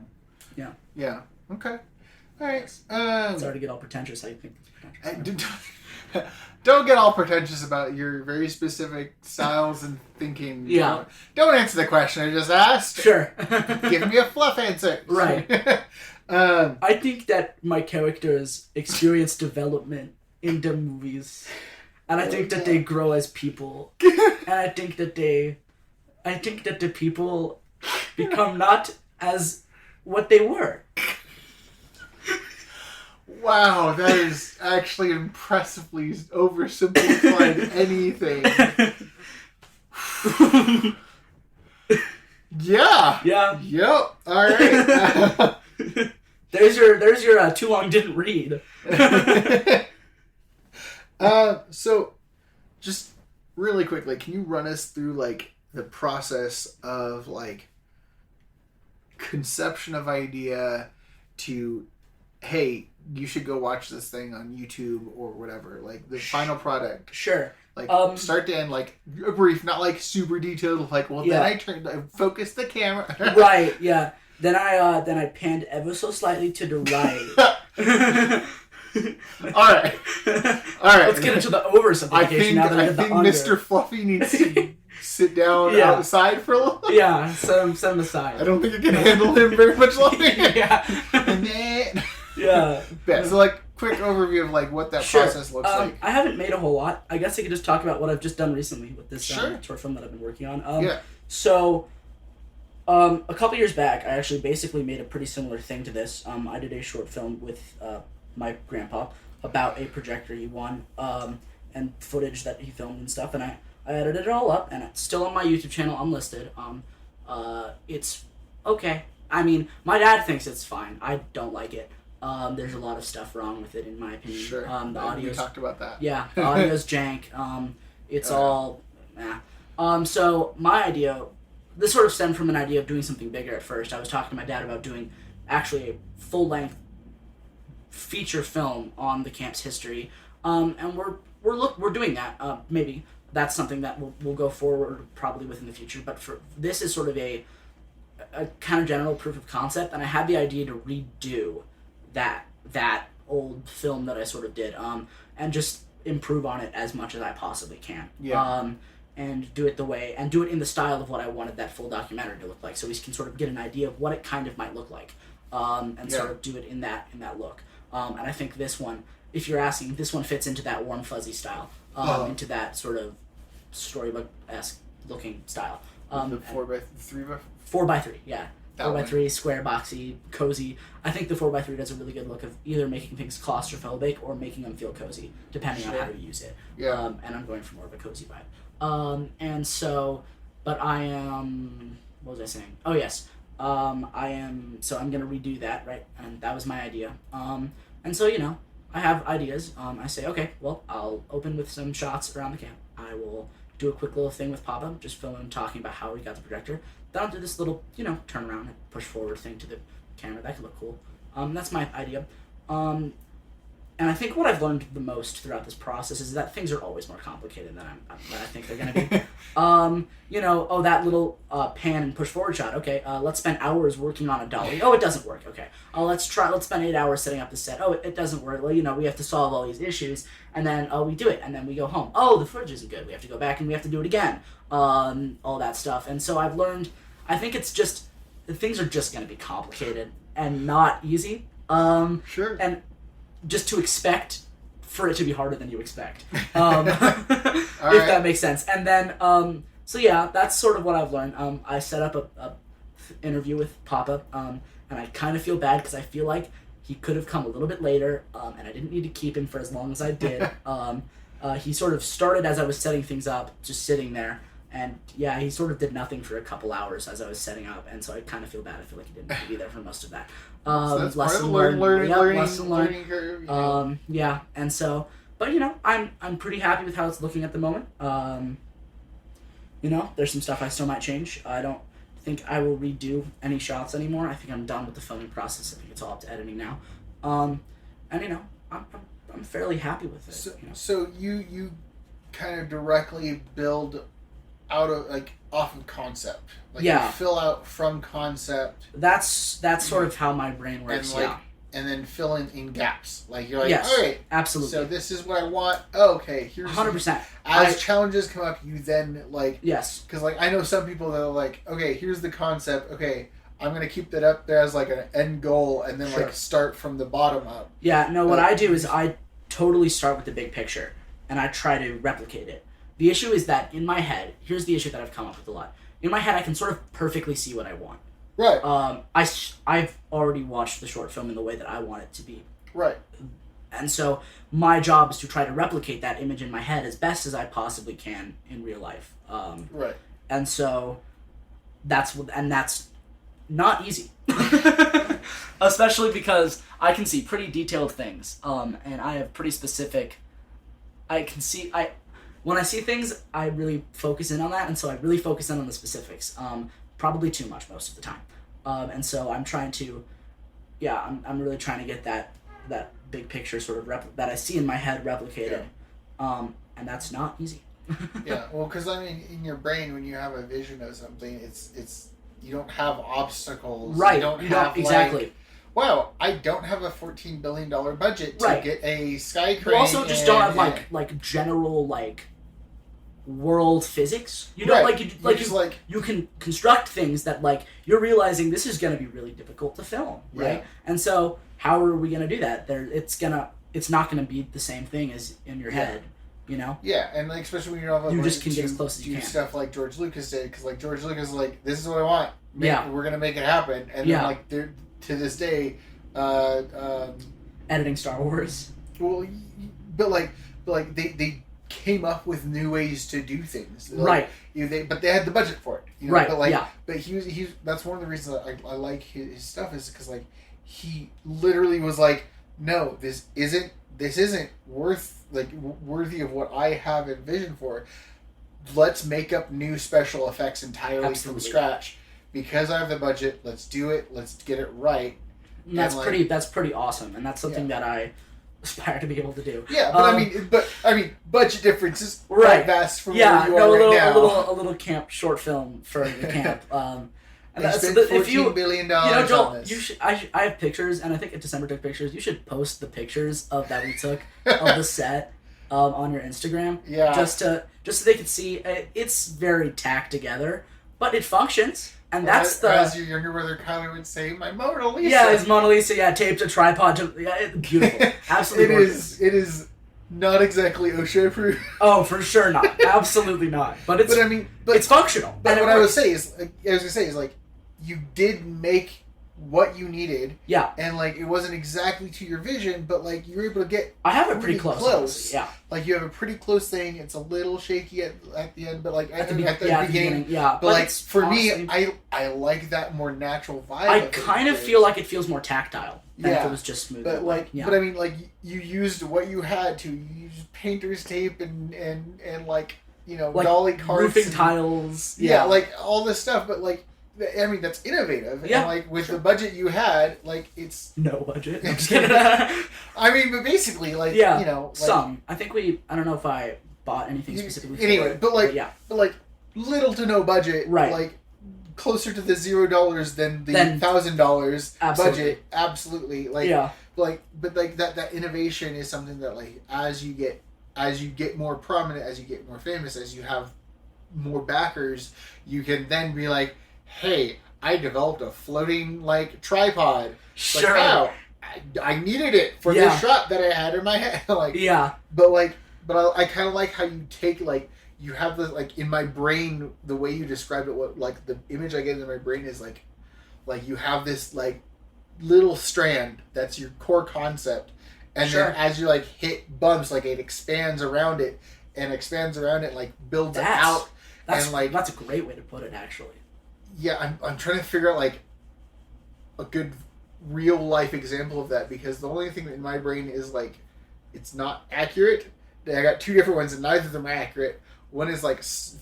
Yeah. Yeah. Okay. All right. Sorry to get all pretentious. How you think? Don't get all pretentious about your very specific styles and thinking. Yeah. Don't answer the question I just asked. Sure. Give me a fluff answer. Right. I think that my characters experience development in the movies, and I think that they grow as people, and I think that the people become not as what they were. Wow, that is actually impressively oversimplified anything. Yeah. Yeah. Yep. All right. There's your too long didn't read. So, just really quickly, can you run us through like the process of like conception of idea to, hey, you should go watch this thing on YouTube or whatever, like the final product. Sure. Like start to end, like a brief, not like super detailed. Like, well, yeah. then I focused the camera. Right. Yeah. Then I panned ever so slightly to the right. All right. Let's get into the oversimplification now that I did the think under. Mr. Fluffy needs to sit down outside for a little. Yeah, set him aside. I don't think I can handle him very much longer. Yeah. Yeah. So, like, quick overview of like what that process looks like. I haven't made a whole lot. I guess I could just talk about what I've just done recently with this short film that I've been working on. So, a couple years back, I actually basically made a pretty similar thing to this. I did a short film with my grandpa about a projector he won, and footage that he filmed and stuff, and I edited it all up, and it's still on my YouTube channel, unlisted. It's okay. I mean, my dad thinks it's fine. I don't like it. There's a lot of stuff wrong with it, in my opinion. Sure. The audio's, we talked about that. Yeah, the audio's jank. It's all... So my idea... This sort of stemmed from an idea of doing something bigger at first. I was talking to my dad about doing actually a full-length feature film on the camp's history. And we're doing that. Maybe that's something that we'll go forward probably within the future. But for this is sort of a kind of general proof of concept, and I had the idea to redo that old film that I sort of did, and just improve on it as much as I possibly can. Yeah. And do it in the style of what I wanted that full documentary to look like, so we can sort of get an idea of what it kind of might look like, and sort of do it in that look. And I think this one, if you're asking, this one fits into that warm fuzzy style, into that sort of storybook-esque looking style. The 4x3? 4x3, yeah. That 4x3, square, boxy, cozy. I think the 4x3 does a really good look of either making things claustrophobic or making them feel cozy, depending on how you use it. Yeah. And I'm going for more of a cozy vibe. And so, but I am... What was I saying? Oh, yes. I am... So I'm going to redo that, right? And that was my idea. And so, I have ideas. I say, okay, well, I'll open with some shots around the camp. I will do a quick little thing with Papa, just film him talking about how we got the projector. Then I'll do this little, turn around and push forward thing to the camera. That could look cool. That's my idea. And I think what I've learned the most throughout this process is that things are always more complicated than I think they're going to be. That little pan and push forward shot. Okay, let's spend hours working on a dolly. Oh, it doesn't work. Okay. Let's spend 8 hours setting up the set. Oh, it doesn't work. Well, we have to solve all these issues. And then, we do it. And then we go home. Oh, the footage isn't good. We have to go back and we have to do it again. All that stuff. And so I've learned, I think it's just, things are just going to be complicated and not easy. Sure. And just to expect for it to be harder than you expect. If that makes sense. And then, so yeah, that's sort of what I've learned. I set up a interview with Papa, and I kind of feel bad because I feel like he could have come a little bit later, and I didn't need to keep him for as long as I did. He sort of started as I was setting things up, just sitting there. And yeah, he sort of did nothing for a couple hours as I was setting up, and so I kind of feel bad. I feel like he didn't have to be there for most of that. So that's lesson part of learned. learning curve. Yeah, and so, but I'm pretty happy with how it's looking at the moment. There's some stuff I still might change. I don't think I will redo any shots anymore. I think I'm done with the filming process. I think it's all up to editing now. And I'm fairly happy with it. So you kind of directly build out of off of concept. Like Yeah. you fill out from concept. That's sort of how my brain works. And Yeah. and then fill in gaps. Like you're like, Yes, all right, absolutely. so this is what I want. Oh, okay, here's 100%. As challenges come up, you then yes, because I know some people that are like, okay, here's the concept. Okay, I'm gonna keep that up there as an end goal, and then Sure. start from the bottom up. Yeah. No, what I do is I totally start with the big picture, and I try to replicate it. The issue is that in my head, here's the issue that I've come up with a lot. In my head, I can sort of perfectly see what I want. Right. I've already watched the short film in the way that I want it to be. Right. And so my job is to try to replicate that image in my head as best as I possibly can in real life. Right. And so that's not easy. Especially because I can see pretty detailed things. And I have pretty specific... When I see things, I really focus in on that, and so I really focus in on the specifics. Probably too much most of the time. And so I'm trying to... Yeah, I'm really trying to get that big picture sort of that I see in my head replicated. Yeah. And that's not easy. Yeah, well, because in your brain, when you have a vision of something, it's you don't have obstacles. Right. You don't have exactly. Wow, I don't have a $14 billion budget to get a sky crane. You also just don't have general world physics. You don't you can construct things that you're realizing this is going to be really difficult to film, right? Yeah. And so how are we going to do that? It's not going to be the same thing as in your head. You know? Yeah, and especially when you're not you just can get as close as you can. Do stuff like George Lucas did, because George Lucas is this is what I want. Yeah, we're gonna make it happen, and then they're to this day, editing Star Wars. Well, but they came up with new ways to do things. Right. But they had the budget for it. You know? Right. But he that's one of the reasons I like his stuff is because he literally was no, this isn't worthy of what I have envisioned for. Let's make up new special effects entirely from scratch because I have the budget. Let's do it. Let's get it right. And that's pretty awesome, and that's something that I aspire to be able to do. Yeah, but budget differences quite vast from where you are right now. A little camp short film for the camp. They spent $14 billion Joel, on this. I have pictures, and I think if December took pictures, you should post the pictures that we took of the set on your Instagram. Yeah. Just so they could see. It's very tacked together, but it functions, and that's as your younger brother Kyler would say, my Mona Lisa. Yeah, his Mona Lisa. Yeah, taped to tripod. It's beautiful. Absolutely. It is not exactly OSHA approved. Oh, for sure not. Absolutely not. But it's functional. But what I was gonna say is you did make what you needed. Yeah. And it wasn't exactly to your vision, but you were able to get. I have it pretty close. Honestly, yeah. You have a pretty close thing. It's a little shaky at the end, but at the beginning. Yeah. But for me, I like that more natural vibe. I kind of feel like it feels more tactile than if it was just smooth. But you used what you had to. You used painter's tape and dolly carts, roofing tiles. Yeah, all this stuff, but that's innovative. Yeah. And with the budget you had, it's no budget. I'm just kidding. But basically, some. I think I don't know if I bought anything specifically. Anyway, but little to no budget. Right. Closer to the $0 than the $1,000 budget. Absolutely. But that innovation is something that as you get more prominent, as you get more famous, as you have more backers, you can then be hey, I developed a floating tripod. Sure. Wow, I needed it for this shot that I had in my head. But I kind of like how you take you have the in my brain the way you described it. What the image I get in my brain is you have this little strand that's your core concept, and then as you hit bumps, it expands around it builds it out. That's a great way to put it, actually. Yeah, I'm trying to figure out a good real life example of that, because the only thing in my brain is it's not accurate. I got two different ones and neither of them are accurate. One is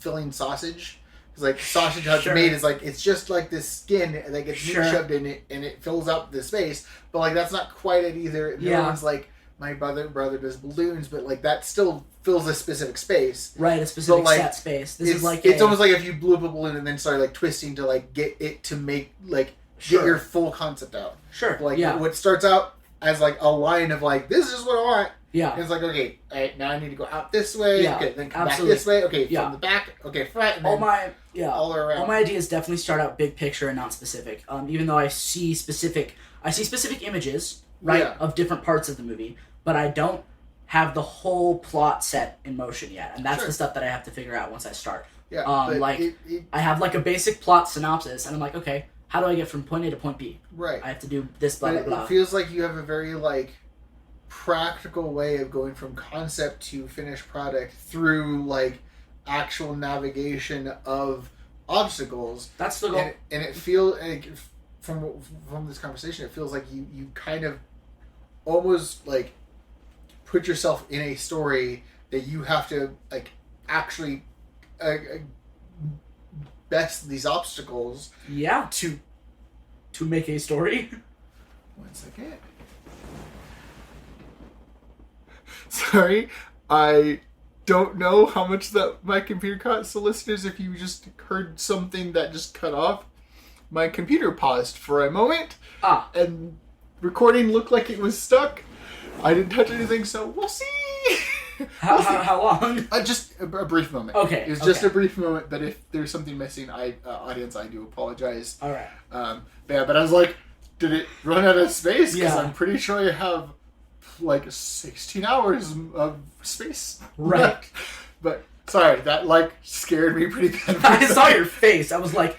filling sausage. Because sausage how it's made is it's just this skin that gets shoved in it and it fills up the space. But that's not quite it either. The other one's my brother does balloons, but like that still fills a specific space. Right, a specific like, set space. This is like it's almost like if you blew up a balloon and then started like twisting to like get it to make like get your full concept out. Sure. Like what starts out as like a line of like this is what I want. Yeah. It's like, okay, now I need to go out this way. Yeah, Okay, then come back this way. Okay, from the back. Okay, front. And all all around. All my ideas definitely start out big picture and not specific. Even though I see specific images, right, of different parts of the movie, but I don't have the whole plot set in motion yet, and that's the stuff that I have to figure out once I start. Yeah. I have like a basic plot synopsis, and I'm like, okay, how do I get from point A to point B? Right. I have to do this, blah, blah, blah. It feels like you have a very like practical way of going from concept to finished product through like actual navigation of obstacles. That's the goal. And it feels like from this conversation, it feels like you kind of almost like put yourself in a story that you have to like actually best these obstacles. Yeah. To make a story. 1 second. Sorry, I don't know how much that my computer caught. So listeners, if you just heard something that just cut off, my computer paused for a moment. And recording looked like it was stuck. I didn't touch anything, so we'll see. How long? Just a brief moment. Okay. It was just a brief moment, but if there's something missing, audience, I do apologize. All right. But I was like, did it run out of space? Because Yeah. I'm pretty sure I have like 16 hours of space. Right. But sorry, that like scared me pretty bad. I saw your face. I was like,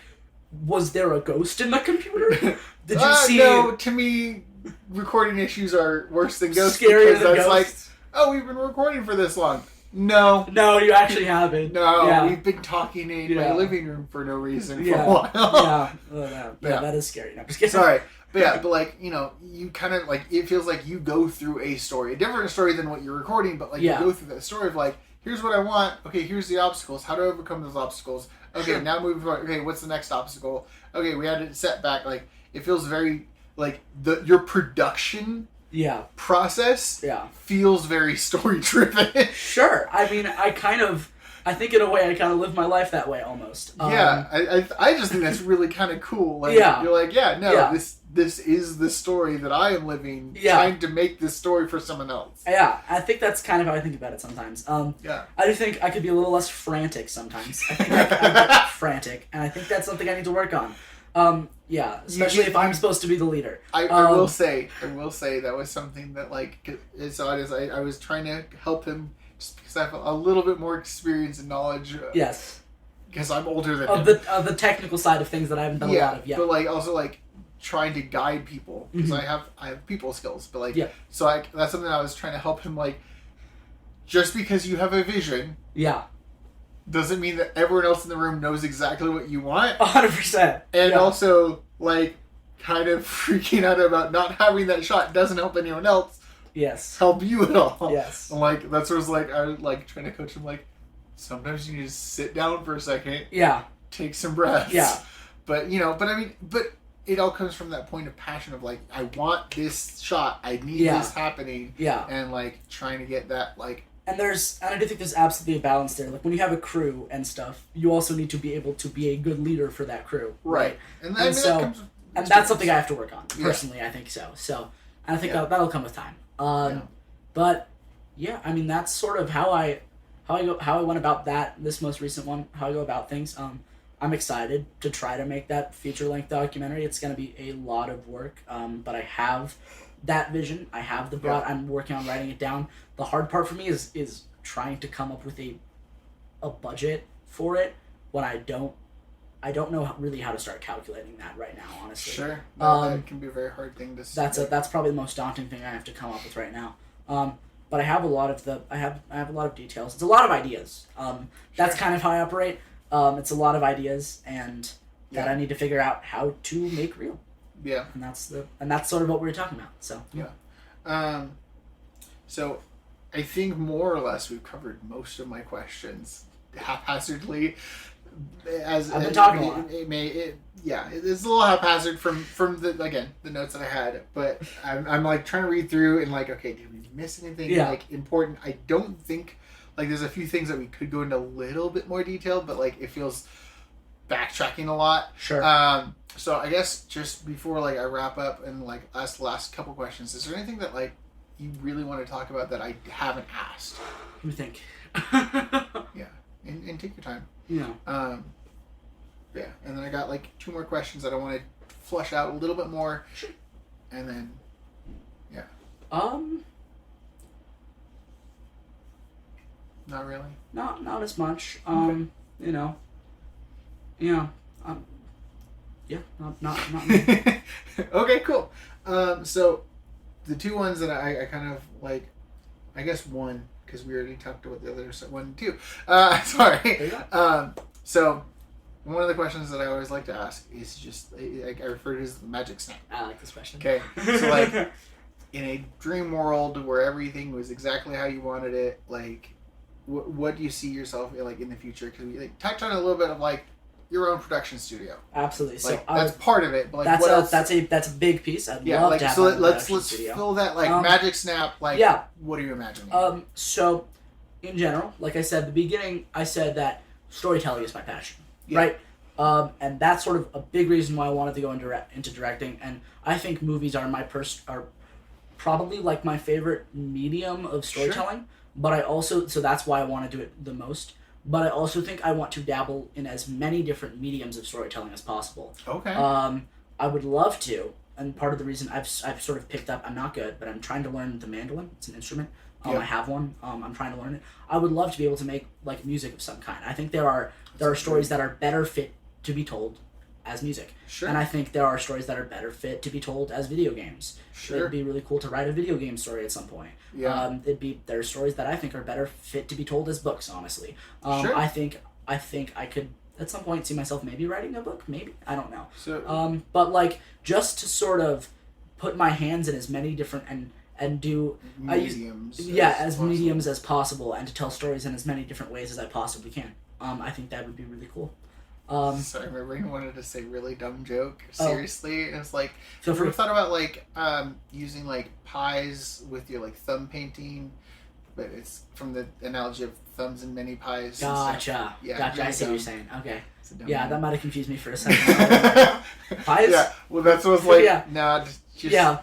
was there a ghost in the computer? Did you see? No, to me, recording issues are worse than ghosts. Scarier because than that's ghosts? like, oh, we've been recording for this long. No. No, you actually haven't. No, Yeah. we've been talking in my living room for no reason for a while. Yeah, that is scary. No, I'm just kidding. Sorry. But like, you kind of like, it feels like you go through a story, a different story than what you're recording, but like you go through that story of like, here's what I want. Okay, here's the obstacles. How do I overcome those obstacles? Okay, now moving forward. Okay, what's the next obstacle? Okay, we had a setback. Like, it feels very like your production process feels very story driven. Sure. I mean, I think in a way I kind of live my life that way almost. I just think that's really kind of cool. Like, you're like, this is the story that I am living, trying to make this story for someone else. Yeah, I think that's kind of how I think about it sometimes. I do think I could be a little less frantic sometimes. I think I get frantic, and I think that's something I need to work on. Especially if I'm supposed to be the leader. I will say that was something that like, as odd as I was trying to help him just because I have a little bit more experience and knowledge. Yes. Because I'm older than him. Of the technical side of things that I haven't done a lot of. Yeah. But like also like trying to guide people because I have people skills, but like so that's something I was trying to help him like. Just because you have a vision, doesn't mean that everyone else in the room knows exactly what you want. 100%. And also like kind of freaking out about not having that shot doesn't help anyone else. Yes. Help you at all. Yes. And like that's what it was like. I was like trying to coach him like sometimes you need to sit down for a second. Yeah. Take some breaths. Yeah. But but it all comes from that point of passion of like, I want this shot. I need this happening. Yeah. And like trying to get that like. And I do think there's absolutely a balance there. Like when you have a crew and stuff, you also need to be able to be a good leader for that crew. Right. And that's something I have to work on. Personally, I think so. So I think that'll come with time. But yeah, I mean that's sort of how I went about this most recent one. How I go about things. I'm excited to try to make that feature-length documentary. It's going to be a lot of work, but I have that vision. I have the broad. I'm working on writing it down. The hard part for me is trying to come up with a budget for it when I don't know really how to start calculating that right now. Honestly, sure, that can be a very hard thing to. That's probably the most daunting thing I have to come up with right now. But I have a lot of I have a lot of details. It's a lot of ideas. That's kind of how I operate. It's a lot of ideas and that I need to figure out how to make real. Yeah. And that's sort of what we were talking about. So yeah. So I think more or less we've covered most of my questions haphazardly. as I've been talking a lot. It's a little haphazard from the notes that I had, but I'm like trying to read through and like, okay, did we miss anything like important? I don't think like there's a few things that we could go into a little bit more detail, but like it feels backtracking a lot. Sure. So I guess just before like I wrap up and like ask the last couple questions, is there anything that like you really want to talk about that I haven't asked? Let me think. Yeah, and take your time. Yeah. Yeah, and then I got like 2 more questions that I want to flush out a little bit more, sure. And then, yeah. Not really. Not as much. Okay. You know. Yeah. Yeah. Not me. Okay, cool. So the 2 ones that I kind of like, I guess 1 because we already talked about the other 1 too. Sorry. So. One of the questions that I always like to ask is just, like I refer to it as the magic snap. I like this question. Okay, so like, in a dream world where everything was exactly how you wanted it, like, what do you see yourself like in the future? Because we like touched on a little bit of like your own production studio. Absolutely. Like, So that's part of it. But like, that's what else? That's a big piece. I'd love like to have so. a Let's studio. fill that like magic snap. Like, what are you imagining? So, in general, like I said at the beginning, I said that storytelling is my passion, right? And that's sort of a big reason why I wanted to go into directing. And I think movies are are probably like my favorite medium of storytelling. Sure. But I also, so that's why I want to do it the most. But I also think I want to dabble in as many different mediums of storytelling as possible. Okay. I would love to, and part of the reason I've sort of picked up, I'm not good, but I'm trying to learn the mandolin. It's an instrument. I have one. I'm trying to learn it. I would love to be able to make like music of some kind. I think there are stories that are better fit to be told as music. Sure. And I think there are stories that are better fit to be told as video games. Sure. It'd be really cool to write a video game story at some point. Yeah. There are stories that I think are better fit to be told as books, honestly. Sure. I think I could at some point see myself maybe writing a book, maybe. I don't know. So but like just to sort of put my hands in as many different and do mediums. as mediums as possible, and to tell stories in as many different ways as I possibly can. I think that would be really cool. Sorry, my brain wanted to say really dumb joke. Seriously, and it's like, feel free. Have you thought about like using like pies with your like thumb painting, but it's from the analogy of thumbs and many pies. Gotcha. Yeah, gotcha. really I see what dumb. you're saying. Okay. Yeah, That might have confused me for a second. Pies? Yeah. Well, that's what I was like. Yeah. Nah, just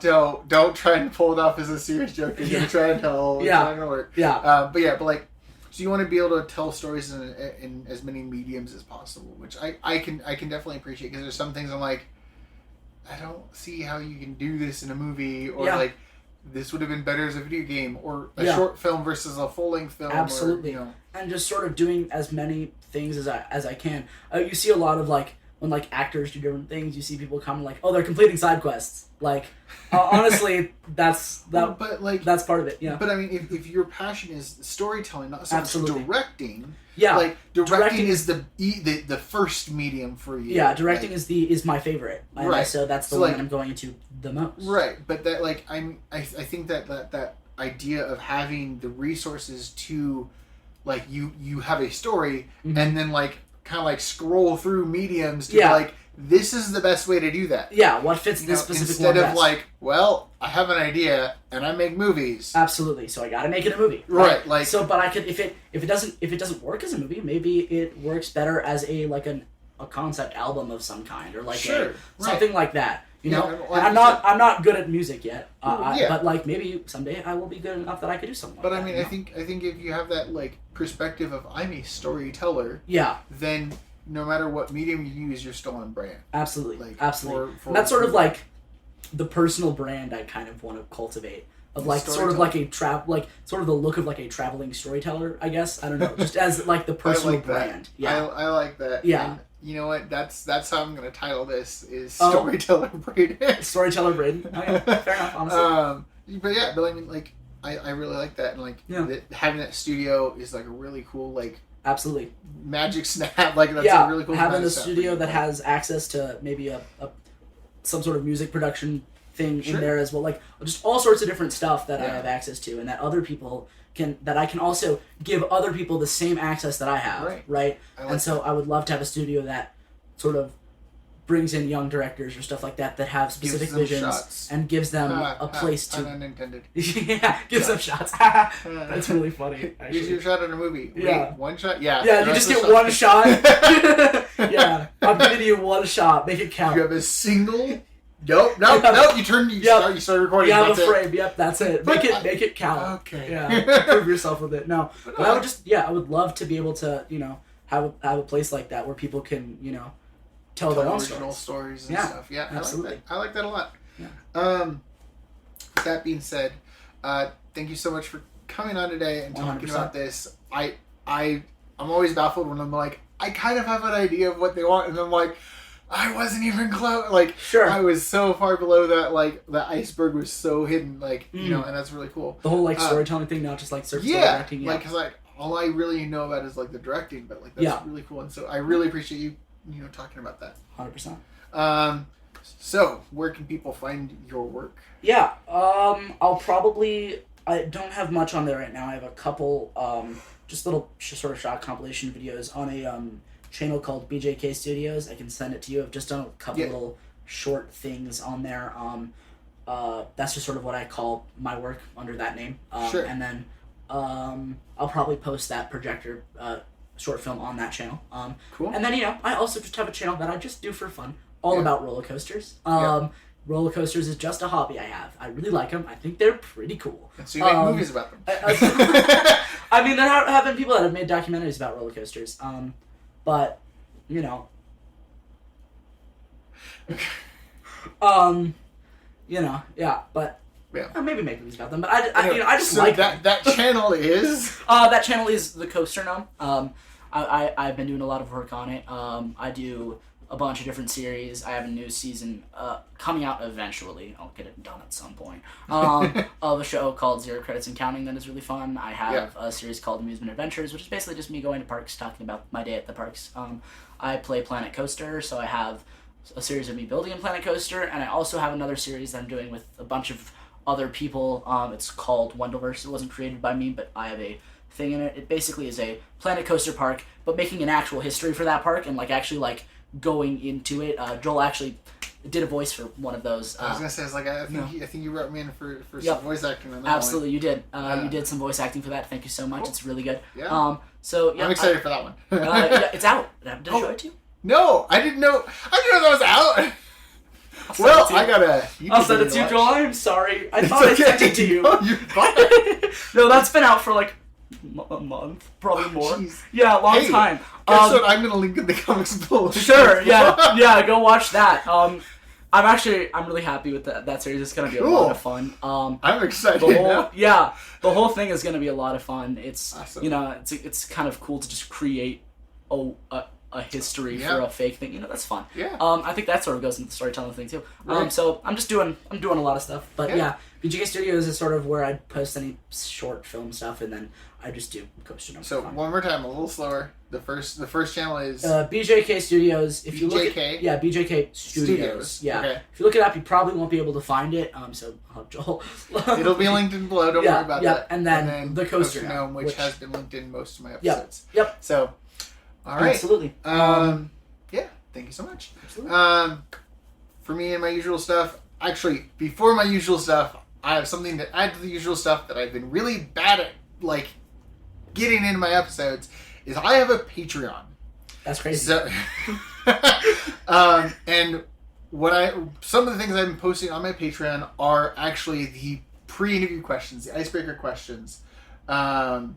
don't try and pull it off as a serious joke. You're gonna try and tell. It's not gonna work. Yeah. But like. So you want to be able to tell stories in as many mediums as possible, which I can definitely appreciate, because there's some things I'm like, I don't see how you can do this in a movie, or like this would have been better as a video game, or a short film versus a full-length film. Absolutely. Or, and just sort of doing as many things as I can. You see a lot of like when like actors do different things, you see people come like, oh, they're completing side quests. Like, honestly, that's part of it. Yeah. But I mean, if your passion is storytelling, not so much directing. Yeah. Like directing is the first medium for you. Yeah, directing is my favorite. Right. So that's the one that I'm going into the most. Right. But that like I think that idea of having the resources to, like, you have a story, and then like kind of like scroll through mediums to be like, this is the best way to do that. Yeah, what fits this specific one instead best. of like, well, I have an idea and I make movies. Absolutely. So I got to make it a movie. Right. Like, so, but I could if it doesn't work as a movie, maybe it works better as a concept album of some kind, or like something like that. You know, like I'm not good at music yet. But like maybe someday I will be good enough that I could do something. But like I mean, that, I think if you have that like perspective of I'm a storyteller, then no matter what medium you use, you're still on brand. Absolutely, absolutely. And that's sort of like the personal brand I kind of want to cultivate. Of like sort of like a sort of the look of like a traveling storyteller, I guess. I don't know, just as like the personal brand. Yeah, I like that. Yeah. And you know what? That's how I'm gonna title this, is Storyteller Brayden. Storyteller Brayden. Okay, fair enough, honestly. But I mean, like, I really like that, and like having that studio is like a really cool, like, absolutely magic snap. Like, that's a really cool. Having a studio that has access to maybe a some sort of music production thing in there as well, like just all sorts of different stuff that I have access to, and that other people that I can also give other people the same access that I have, right? And so I would love to have a studio that sort of brings in young directors or stuff like that have specific visions and gives them a place to. Unintended. Gives them shots. That's really funny. Actually. Gives you a shot on a movie. Yeah. Wait, one shot. Yeah. Yeah, you just get one shot. Yeah, I'm giving you one shot. Make it count. You have a single. Nope. You start recording. You have a frame. Yep, that's it. Make it count. Okay. Yeah, prove yourself with it. No, but I would love to be able to, have a place like that where people can, tell their own original stories and stuff. Yeah, absolutely. I like that a lot. Yeah. With that being said, thank you so much for coming on today and talking 100%. about this. I'm always baffled when I'm like, I kind of have an idea of what they want, and I'm like, I wasn't even close. Like, sure. I was so far below that. Like, the iceberg was so hidden. Like, and that's really cool. The whole storytelling thing, not just surface level acting. Yeah, because all I really know about is the directing, but that's really cool, and so I really appreciate you talking about that. 100%. So where can people find your work? Yeah, I don't have much on there right now. I have a couple, just little sort of short compilation videos on a channel called BJK Studios. I can send it to you. I've just done a couple little short things on there. That's just sort of what I call my work under that name. Sure. And then I'll probably post that projector short film on that channel. Cool. And then, I also just have a channel that I just do for fun, all about roller coasters. Roller coasters is just a hobby I have. I really like them. I think they're pretty cool. And so you make movies about them. I mean, there have been people that have made documentaries about roller coasters. But, maybe make movies about them. But I just like that channel is. That channel is the Coaster Gnome. I've been doing a lot of work on it. I do a bunch of different series. I have a new season coming out eventually. I'll get it done at some point. Of a show called Zero Credits and Counting that is really fun. I have a series called Amusement Adventures, which is basically just me going to parks, talking about my day at the parks. I play Planet Coaster, so I have a series of me building a Planet Coaster, and I also have another series that I'm doing with a bunch of other people. It's called Wendleverse. It wasn't created by me, but I have a thing in it. It basically is a Planet Coaster park, but making an actual history for that park and actually going into it. Joel actually did a voice for one of those. I was gonna say, I think you wrote me in for some voice acting on that. Absolutely, you did. You did some voice acting for that. Thank you so much. Cool. It's really good. Yeah. I'm excited for that one. It's out. Did I show it to you? No, I didn't know. I didn't know that was out. Well, I gotta. I'll send it to you, Joel. I'm sorry. I thought I sent it to you. No, you're fine. No, that's been out for a month, probably more. Geez. Yeah, long time. Guess what? I'm gonna link in the comics below. Sure. Yeah. Go watch that. I'm really happy with that series. It's gonna be a lot of fun. I'm excited. The whole thing is gonna be a lot of fun. It's awesome. It's kind of cool to just create a history for a fake thing. That's fun. Yeah. I think that sort of goes into the storytelling thing too. Right. So I'm doing a lot of stuff. But BJK Studios is sort of where I post any short film stuff, and then I just do Coaster Gnome. So one more time, a little slower. The first channel is BJK Studios. If you look at BJK Studios. Yeah. Okay. If you look it up, you probably won't be able to find it. So Joel. It'll be linked in below. Don't worry about that. And then the Coaster Gnome, which has been linked in most of my episodes. Yep. So, all right. Absolutely. Thank you so much. Absolutely. For me and my usual stuff, actually, before my usual stuff, I have something to add to the usual stuff that I've been really bad at, getting into my episodes, is I have a Patreon. That's crazy. So, and some of the things I've been posting on my Patreon are actually the pre-interview questions, the icebreaker questions. So,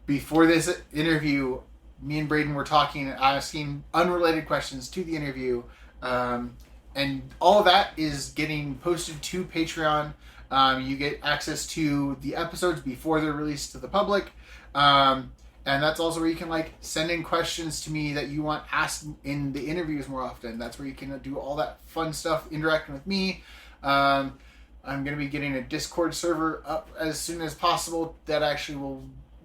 before this interview, me and Brayden were talking, asking unrelated questions to the interview, and all of that is getting posted to Patreon. You get access to the episodes before they're released to the public, and that's also where you can send in questions to me that you want asked in the interviews more often. That's where you can do all that fun stuff, interacting with me. I'm going to be getting a Discord server up as soon as possible that actually will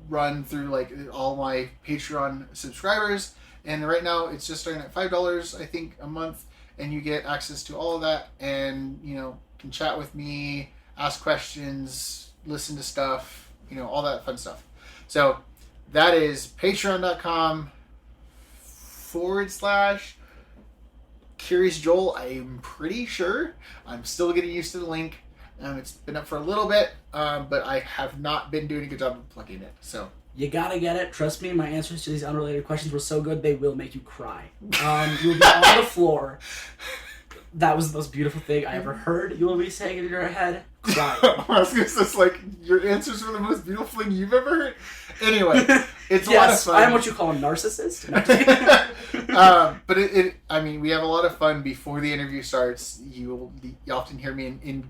run through all my Patreon subscribers, and right now it's just starting at $5 I think a month, and you get access to all of that, and can chat with me, ask questions, listen to stuff, all that fun stuff. So that is patreon.com/Curious Joel. I'm pretty sure. I'm still getting used to the link. It's been up for a little bit, but I have not been doing a good job of plugging it. So you gotta get it. Trust me, my answers to these unrelated questions were so good they will make you cry. You'll be on the floor. That was the most beautiful thing I ever heard. You will be saying it in your head. Cry. I was gonna say, it's like your answers were the most beautiful thing you've ever heard. Anyway, it's a lot of fun. I am what you call a narcissist. But I mean, we have a lot of fun before the interview starts. You often hear me in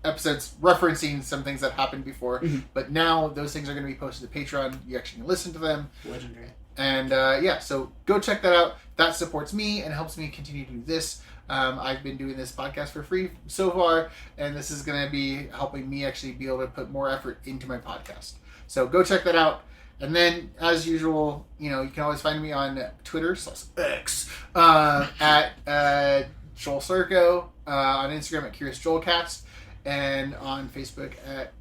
episodes referencing some things that happened before. Mm-hmm. But now those things are going to be posted to Patreon. You actually can listen to them. Legendary. And so go check that out. That supports me and helps me continue to do this. I've been doing this podcast for free so far, and this is going to be helping me actually be able to put more effort into my podcast. So go check that out. And then, as usual, you can always find me on Twitter /X at Joel Circo, on Instagram at Curious Joelcast, and on Facebook at...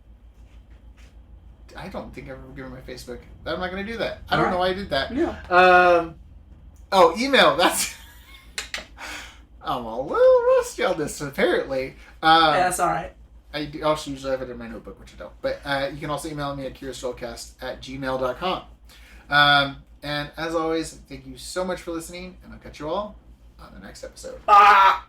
I don't think I've ever given my Facebook. I'm not going to do that. I don't know why I did that. Yeah. Email. That's... I'm a little rusty on this, apparently. Yeah, that's all right. I also usually have it in my notebook, which I don't. But you can also email me at CuriousJoelcast@gmail.com. And as always, thank you so much for listening, and I'll catch you all on the next episode. Ah!